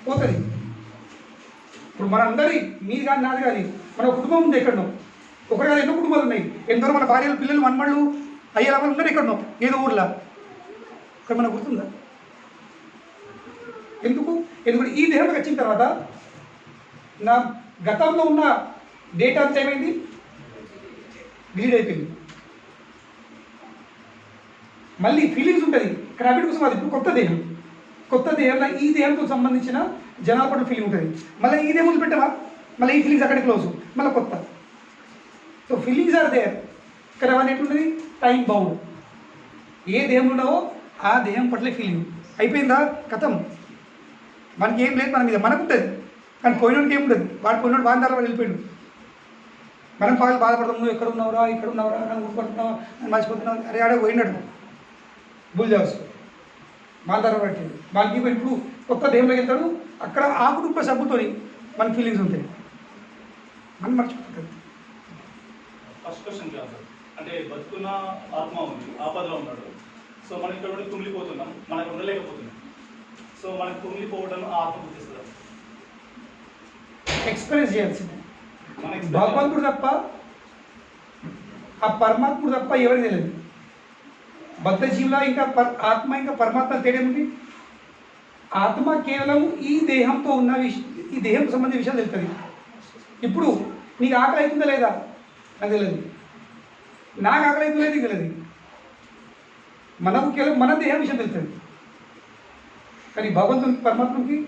పోతుంది. ఇప్పుడు మనందరి మీది కానీ నాది కానీ మన కుటుంబం ఉంది ఎక్కడనో, ఒకటి కాదు ఎన్నో కుటుంబాలు ఉన్నాయి, ఎందరో మన భార్యలు, పిల్లలు, మన్మళ్ళు, అయ్యేలా వాళ్ళు ఉన్నారు ఎక్కడనో ఏదో ఊర్లో. ఇక్కడ మనకు గుర్తుందా? ఎందుకంటే ఈ దేహంలోకి వచ్చిన తర్వాత నా గతంలో ఉన్న డేటా అంతా ఏమైంది, డిలీట్ అయిపోయింది. మళ్ళీ ఫీలింగ్స్ ఉంటుంది, కానీ అవిటి కోసం అది ఇప్పుడు కొత్త దేహంలో ఈ దేహంతో సంబంధించిన జనాల పట్ల ఫీలింగ్ ఉంటుంది. మళ్ళీ ఈ దేహం పెట్టామా, మళ్ళీ ఈ ఫీలింగ్స్ అక్కడికి క్లోజ్, మళ్ళీ కొత్త. సో ఫీలింగ్స్ ఆర్ దేర్, కానీ అవన్నీ ఎట్లుంటుంది, టైం బౌండ్. ఏ దేహంలో ఉన్నావో ఆ దేహం పట్ల ఫీలింగ్ అయిపోయిందా, కథం. మనకి ఏం లేదు మన మీద, మనకు ఉంటుంది, కానీ పోయినోడికి ఏం ఉంటుంది. వాడు పోయినోడు వాడి ద్వారా వెళ్ళిపోయాడు. మనం బాధపడతాం, నువ్వు ఎక్కడ ఉన్నావురా, ఇక్కడ ఉన్నావురా, నన్ను గుర్తుపడుతున్నావు, నన్ను మర్చిపోతున్నావు, అరే ఆడే పోయినాడు భూల్ జాస్ మాల్దారా పట్టాడు. వాళ్ళకి ఇప్పుడు కొత్త దేహంలోకి వెళ్తాడు, అక్కడ ఆ కుటుంబ సభ్యులతో మన ఫీలింగ్స్ ఉంటాయి, మనం మర్చిపోతాడు. ఫస్ట్ క్వశ్చన్ ఆన్సర్ అంటే బతుకున్న ఆత్మ ఉంది, ఆపదలో ఉన్నాడు. సో మనం ఇక్కడ ఉండి కుమిలిపోతున్నాం, మనకు ఉండలేకపోతున్నాం. సో మనకు కుమిలిపోవడం ఆత్మ గుర్తిస్తుందా? ఎక్స్పీరియన్స్ చేయాల్సిందే. మనకి భగవంతుడు తప్ప, ఆ పరమాత్ముడు తప్ప ఎవరికి తెలియదు. బద్ధ జీవుల ఇంకా ఆత్మ ఇంకా పరమాత్మ తేడా ఉంది. ఆత్మ కేవలం ఈ దేహంతో ఉన్న ఈ దేహంకు సంబంధించిన విషయాలు తెలుస్తుంది. ఇప్పుడు నీకు ఆకలి అవుతుందా లేదా నాకు తెలియదు, నాకు ఆకలి అవుతుందా లేదు తెలియదు. మనకు కేవలం మన దేహం విషయం తెలుస్తుంది. కానీ భగవంతునికి, పరమాత్మకి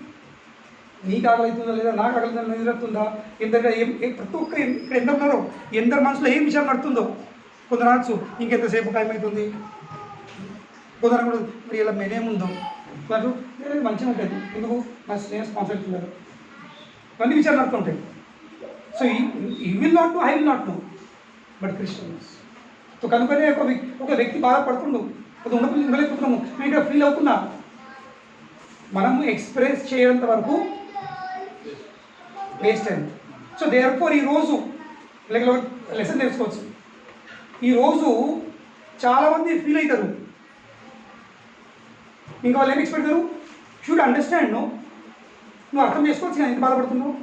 నీకు ఆకలి అవుతుందా లేదా, నాకు ఆకలి అవుతుందా, నిద్రతుందా, ఎందరిగా ప్రతి ఒక్క ఇక్కడ ఎందరు ఉన్నారో ఎందరి మనసులో ఏం విషయం నడుతుందో. కొందరు అనొచ్చు ఇంకెంతసేపు టైం అవుతుంది, కొందరు కూడా మరి ఇలా మెనేముందో, కొందరు మంచిగా ఉంటుంది ఎందుకు నా స్నేహ స్పాన్సర్ అవుతున్నారు, ఇవన్నీ విషయాలు నడుతుంటాయి. So he will not know, I will not know, but Christians. So కనుకనే ఒక వ్యక్తి బాధపడుతుండు, అది ఉండలేకపోతున్నాము, నేను ఇక్కడ ఫీల్ అవుతున్నా. మనము ఎక్స్ప్రెస్ చేయనంత వరకు వేస్ట్ అయింది. సో దేర్ఫోర్ ఈరోజు లెసన్ తెలుసుకోవచ్చు. ఈరోజు చాలామంది ఫీల్ అవుతారు, ఇంకా వాళ్ళు ఏం ఎక్స్పెక్ట్ అవుతారు, షుడ్ అండర్స్టాండ్. నువ్వు అర్థం చేసుకోవచ్చు కానీ ఎంత బాధపడుతున్నావు.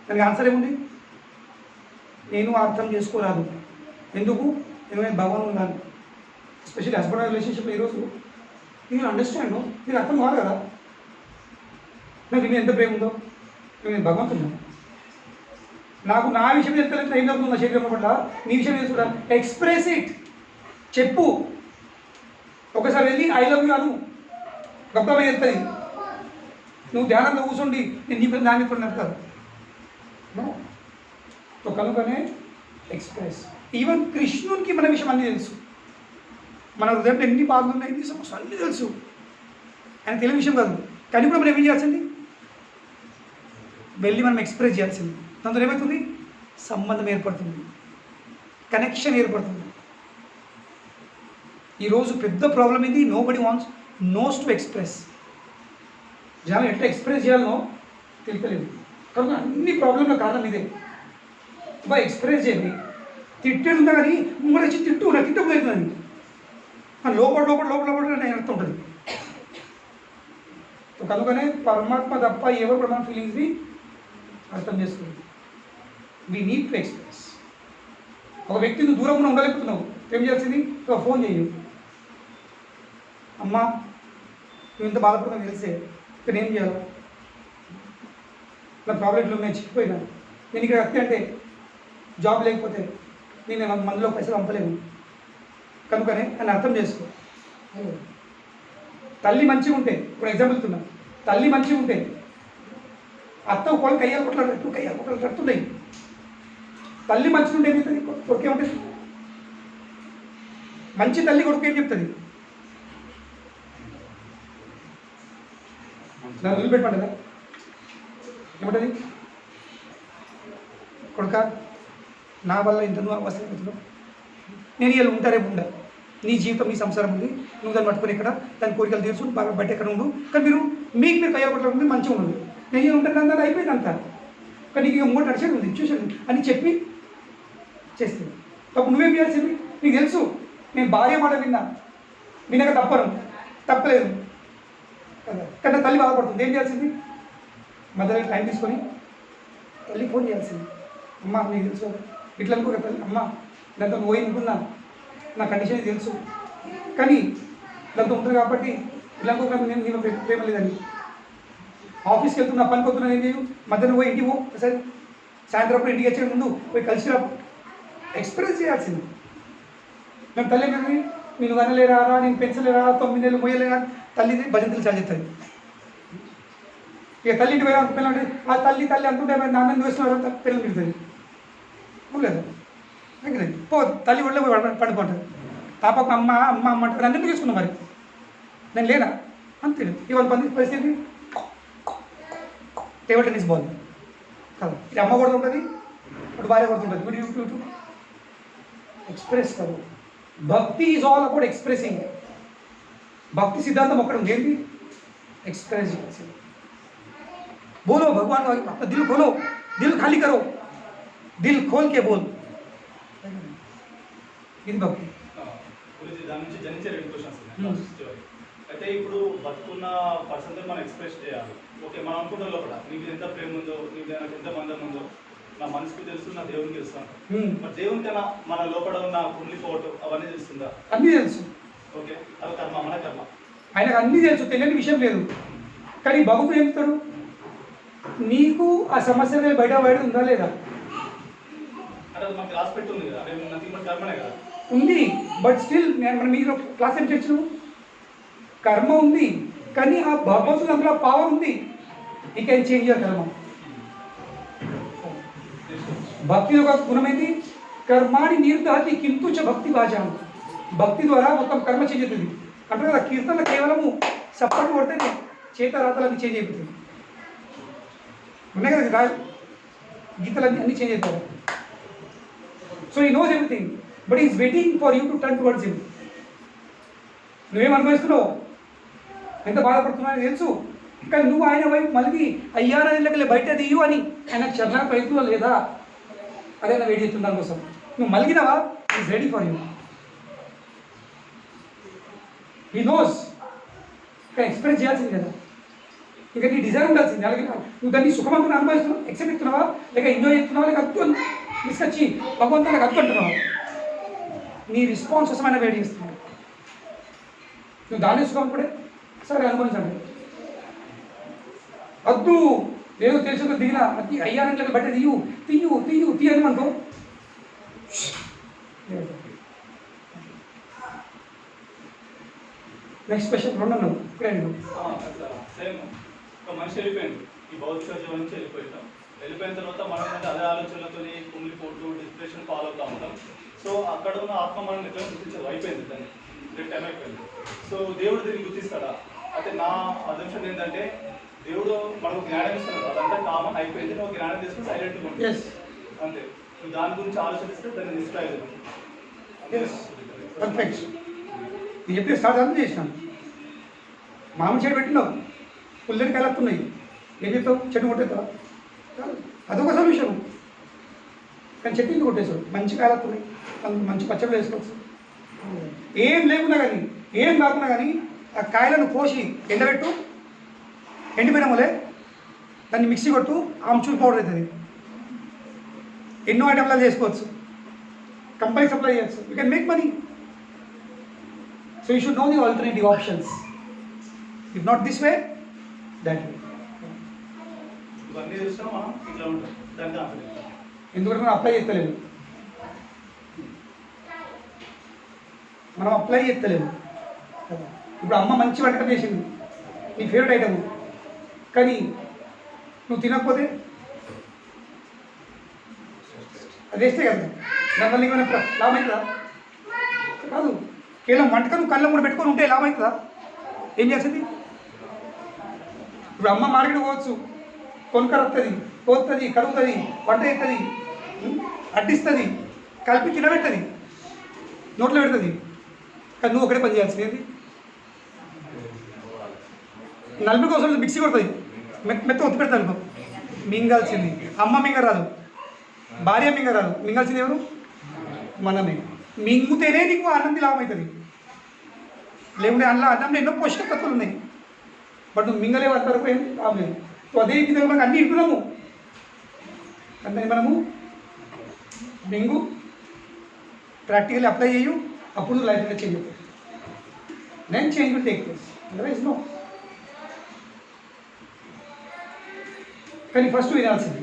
దానికి ఆన్సర్ ఏముంది, నేను అర్థం చేసుకోరాదు. ఎందుకు? ఎందుకంటే భగవాన్ ఉన్నాను. ఎస్పెషల్లీ హస్బెండ్ అండ్ రిలేషన్షిప్లో ఈరోజు నేను అండర్స్టాండ్, నీకు అర్థం కాదు కదా, నాకు నీ ఎంత ప్రేమ ఉందో, నేను భగవంతున్నా, నాకు నా విషయం ఎంత ఏం జరుగుతుంది నా శరీరం పట్ల, నీ విషయం ఏం చూడ, ఎక్స్ప్రెస్ ఇట్, చెప్పు. ఒకసారి వెళ్ళి ఐ లవ్ యూ అను, గొప్పగా వెళ్తుంది. నువ్వు ధ్యానంలో కూర్చోండి, నేను నీ దాన్ని ఇప్పుడు నడుపుతాను. సో కనుకనే ఎక్స్ప్రెస్. ఈవెన్ కృష్ణునికి మన విషయం అన్నీ తెలుసు, మన హృదయంలో ఎన్ని బాధలు ఉన్నాయి, ఎన్ని సమస్యలు అన్నీ తెలుసు. ఆయన తెలియని విషయం కాదు, కానీ కూడా మనం ఏం చేయాల్సింది, వెళ్ళి మనం ఎక్స్ప్రెస్ చేయాల్సింది. దాంతో ఏమవుతుంది, సంబంధం ఏర్పడుతుంది, కనెక్షన్ ఏర్పడుతుంది. ఈరోజు పెద్ద ప్రాబ్లం ఏంది, nobody wants knows to express. జనం ఎట్లా ఎక్స్ప్రెస్ చేయాలనో తెలియలేదు. కనుక అన్ని ప్రాబ్లంలో కారణం ఇదే. బాగా ఎక్స్ప్రెస్ చేయండి. తిట్టేది ఉందా కానీ ముంగడు వచ్చి తిట్టు నా తిట్టకపోతుంది, లోపల లోపల లోపల లోపల నేను అర్థం ఉంటుంది. కనుకనే పరమాత్మ తప్ప ఎవరు కూడా మన ఫీలింగ్స్ని అర్థం చేసుకుంది. We need to express. ఒక వ్యక్తి నువ్వు దూరంగా ఉండలేకపోతున్నావు, ఏం చేయాల్సింది, ఒక ఫోన్ చేయు. అమ్మా నువ్వు ఇంత బాధపడుతున్నావు తెలిసే, ఇక్కడ ఏం చేయాలి, నా ప్రాబ్లెట్లు ఉన్నాయి, చిక్కిపోయినా, నేను ఇక్కడ వస్తే అంటే జాబ్ లేకపోతే నేను మందులో పైసలు పంపలేను. కనుకనే అని అర్థం చేసుకో. తల్లి మంచిగా ఉంటే, ఇప్పుడు ఎగ్జాంపుల్ ఇస్తున్నా, తల్లి మంచిగా ఉంటే అత్త ఒకళ్ళు కయ్యాలు కొట్లాడు కడుతున్నాయి. తల్లి మంచిగా ఉంటే ఏమవుతుంది, కొడుకు ఏముంటుంది, మంచి తల్లి కొడుకు ఏం చెప్తుంది, నన్ను వదిలిపెట్టండి కదా, ఏముంటుంది, కొడుక నా వల్ల ఇంత నువ్వు అవసరం అవుతున్నావు, నేను ఇలా ఉంటా రేపు ఉండ, నీ జీవితం నీ సంసారం ఉంది, నువ్వు దాన్ని పట్టుకుని ఇక్కడ దాని కోరికలు తీర్చు, బాగా బట్టి ఎక్కడ ఉండు, కానీ మీరు కయ్యాలు కొట్టడం మంచిగా ఉండదు, నేను ఉంటాను అన్నది అయిపోయింది అంతా. కానీ నీకు ఇంకోటి నడిచేది ఉంది, చూసాను అని చెప్పి చేస్తుంది. అప్పుడు నువ్వేం చేయాల్సింది, నీకు తెలుసు నేను భార్య మాట వినక తప్పలేదు కదా, కానీ నా తల్లి బాధపడుతుంది, ఏం చేయాల్సింది, మధ్యలో టైం తీసుకొని తల్లి ఫోన్ చేయాల్సింది. అమ్మ నీకు తెలుసు ఇట్లా అనుకో తల్లి, అమ్మ దాంతో పోయి అనుకున్నా, నా కండిషన్ తెలుసు, కానీ దాంతో ఉంటుంది కాబట్టి ఇట్లా అనుకోక నేను ప్రేమ లేదని. ఆఫీస్కి వెళ్తున్నా, పనికి వస్తున్నా, ఏం చేయు, మధ్యాహ్నం పోయి ఇంటికి పో, సరే సాయంత్రం అప్పుడు ఇంటికి వచ్చే ముందు పోయి కలిసి రా, ఎక్స్ప్రెస్ చేయాల్సింది. మేము తల్లి కానీ నేను వనలేరా, నేను పెంచలేరా, 9 నెలలు మొయ్యలేరా, తల్లి భజంతులు చదివిస్తుంది. ఇక తల్లి ఇంటి పోయినా పిల్లలు ఆ తల్లి అంటుంటే నాన్నని చూస్తున్నారు, పిల్లలు తిడుతుంది లేదా, పో తల్లి ఒళ్ళో పోయి పడుకుంటుంది. పాపకు అమ్మ అమ్మ అమ్మ అంటారు, అన్నింటినీ తీసుకున్నాం మరి నేను లేనా అంతే. ఇవాళ పరిస్థితి టేబుల్ టెన్నిస్ బాల్ కదా, ఇది అమ్మ కూడా ఉంటుంది, ఇప్పుడు భార్య కూడా ఉంటుంది, ఇటు ఎక్స్ప్రెస్ కాదు. భక్తి ఈజ్ ఆల్ అబౌట్ ఎక్స్ప్రెసింగ్. భక్తి సిద్ధాంతం ఒక్కడ ఉంది, ఏంటి, ఎక్స్ప్రెస్ చేయాల్సింది. बोलो भगवान को अपना दिल खोलो, दिल खाली करो, दिल खोल के बोल. ఇది భక్తి. దాని నుంచి జనించే 2 క్వశ్చన్స్. అయితే ఇప్పుడు బతుకున్న పర్సన్తో మనం ఎక్స్ప్రెస్ చేయాలి. ఓకే, మనం అనుకుంటాం లోపల నీకు ఎంత ప్రేమ ఉందో, నీకు నాకు ఎంత బంధం ఉందో, నా మనసుకు తెలుసు, నా దేవునికి తెలుస్తాను. మరి దేవునికైనా మన లోపల ఉన్న కుమిలిపోవటం అవన్నీ తెలుస్తుందా? అన్నీ తెలుసు. ఓకే, అది కర్మ, మన కర్మ. ఆయనకు అన్నీ తెలుసు, తెలియని విషయం లేదు. కానీ భగవంతుడు ఏం చెప్తాడు, నీకు ఆ సమస్య బయట ఉందా లేదా, అంటే అది మనకి రాసి పెట్టి ఉంది కదా, అదే నథింగ్ బట్ కర్మనే కదా ఉంది. బట్ స్టిల్ మనం మీరు క్లాస్ ఏం తెచ్చు, కర్మ ఉంది, కానీ ఆ భగవంతుడు అందులో పవర్ ఉంది. హీ కెన్ చేంజ్ యువర్ కర్మ. భక్తి యొక్క గుణం ఏంటి? కర్మాణి నిర్దహతి కింతు చ భక్తి భాజాం. భక్తి ద్వారా మొత్తం కర్మ చేంజ్ అవుతుంది అంటే కదా. కీర్తనలు కేవలము సప్పటి కొడితే చేత రాతలన్నీ చేంజ్ అయిపోతుంది. ఉన్నాయి కదా గీతలన్నీ అన్నీ చేంజ్ అవుతాయి. సో ఈ knows everything but is waiting for you to turn towards him. నువ్వేం అనుభవిస్తున్నావు, ఎంత బాధపడుతున్నావు తెలుసు, కానీ నువ్వు ఆయన వైపు మళ్ళీ అయ్యారా ఇళ్ళకి బయట తీయు అని ఆయన చరణ ప్రయత్నం లేదా అదే నా వెయిట్ చేస్తుంది దానికోసం. నువ్వు మలిగినవా, ఈజ్ రెడీ ఫర్ యూ. ఈ నోస్ ఇక్కడ ఎక్స్ప్రెస్ చేయాల్సింది కదా. ఇక నీ డిజైర్ ఉండాల్సింది. అలాగే నువ్వు దాన్ని సుఖమంతుని అనుభవిస్తున్నావు, ఎక్సెప్ట్ ఇస్తున్నావా, లేక ఎంజాయ్ చేస్తున్నావా, లేక అద్భుతం తీసుకొచ్చి భగవంతునికి అద్దుకుంటున్నావా. నీ రెస్పాన్స్ కోసం ఆయన వెయిట్ చేస్తున్నావు. నువ్వు దాన్ని సుఖం పడే సరే అనుభవించండి. వద్దు ఏదో తెలుసుకు దిగిన అది అయ్యారంటే బట్టే తీయు తీయు తీయు తీయని అనుకో. నెక్స్ట్ క్వశ్చన్ రెండు అన్నావు ఇప్పుడే సేమ్ ఒక మనిషి వెళ్ళిపోయింది, ఈ భౌతిక జీవనం నుంచి వెళ్ళిపోయింటాం. వెళ్ళిపోయిన తర్వాత మనం అదే ఆలోచనలతో కుమిలిపోతూ డిప్రెషన్ ఫాలో అవుతూ ఉంటాం. సో అక్కడ ఉన్న ఆత్మ మనం నిజంగా గుర్తించదు, అయిపోయింది దాన్ని టైం అయిపోయింది. సో దేవుడు దీన్ని గుర్తిస్తాడా? అయితే నా అదృష్టం ఏంటంటే దేవుడు మనకు జ్ఞానం ఇస్తున్నాడు, అదంతా కామన్ అయిపోయింది, నువ్వు జ్ఞానం తీసుకుని సైలెంట్గా ఉంటుంది అంతే. నువ్వు దాని గురించి ఆలోచిస్తే దాన్ని నిష్ప్రయోజనం. పర్ఫెక్ట్. నేను చెప్పి స్టార్ట్ అంతా చేసినాను. మామిడి చెట్టు పెట్టినావు, పుల్లటి కాయలత్తున్నాయి, ఏం చెప్తావు? చెట్టు కొట్టేస్తావా? అదొక సొల్యూషన్. కానీ చెట్టు ఇంటి కొట్టేసాడు, మంచి కాయలత్తున్నాయి, మంచి పచ్చళ్ళు వేసుకోవచ్చు. ఏం లేకున్నా కానీ ఏం కాకున్నా కానీ ఆ కాయలను కోసి ఎండబెట్టు, ఎండిపోయిన మొలే దాన్ని మిక్సీ కొట్టు, ఆమ్చూర్ పౌడర్ అవుతుంది. ఎన్నో ఐటమ్లా చేసుకోవచ్చు, కంపెనీ సప్లై చేయొచ్చు, you can make money. So you should know the alternative options. If not this way that way. ఇవన్నీ చూసినా మనం ఇట్లా ఉంటాం దానికి కాన్ఫిడెన్స్. ఎందుకంటే మనం అప్లై చేస్తలేము, మనం అప్లై చేస్తలేము. ఇప్పుడు అమ్మ మంచి వంటకం చేసింది, నీ ఫేవరెట్ ఐటమ్, కానీ నువ్వు తినకపోతే అది వేస్తే కదా. దానివల్ల ఏమైనా లాభం అవుతుందా? కాదు. కేవలం వంటకం కళ్ళ కూడా పెట్టుకొని ఉంటే లాభం అవుతుందా? ఏం చేస్తుంది? ఇప్పుడు అమ్మ మార్కెట్ పోవచ్చు, కొనుక్కర వస్తుంది, పోతుంది, కడుగుతుంది, వంట అవుతుంది, అడ్డిస్తుంది, కలిపి తినబెడుతుంది, నోట్లో పెడుతుంది. కానీ నువ్వు ఒకటే పని చేయాల్సింది ఏంటి? నలుగురి కోసం మిక్సీ కొడుతుంది, మెత్త ఒత్తి పెడతాను అనుకో. మింగాల్సింది అమ్మ మింగరాదు, భార్య మింగరాదు, మింగాల్సింది ఎవరు? మనమే. మింగుతేనే నీకు అన్నంది లాభం అవుతుంది. లేకుంటే అన్నంలో ఎన్నో పోషకతత్వాలు ఉన్నాయి, బట్ నువ్వు మింగలేవు అంతవరకు ఏం లాభం లేదు. సో అదే విధంగా మనకు అన్నీ ఇంటున్నాము, అంటే మనము మింగు, ప్రాక్టికల్లీ అప్లై చేయు, అప్పుడు లైఫ్ చేంజ్ అవుతుంది. నేను change will take place, otherwise no. కానీ ఫస్ట్ వినాల్సింది.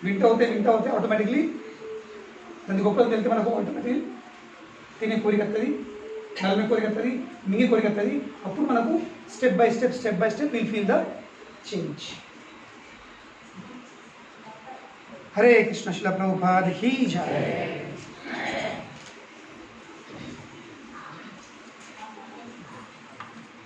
వింటూ అవుతే ఆటోమేటిక్లీ దాని గొప్పది వెళ్తే మనకు ఆటోమేటిక్లీ తినే కోరిక వస్తుంది, నలమే కోరిక వస్తుంది, మింగి కోరిక వస్తుంది. అప్పుడు మనకు step by step will feel the change. Hare Krishna. శిల ప్రభుపాద కీ జై.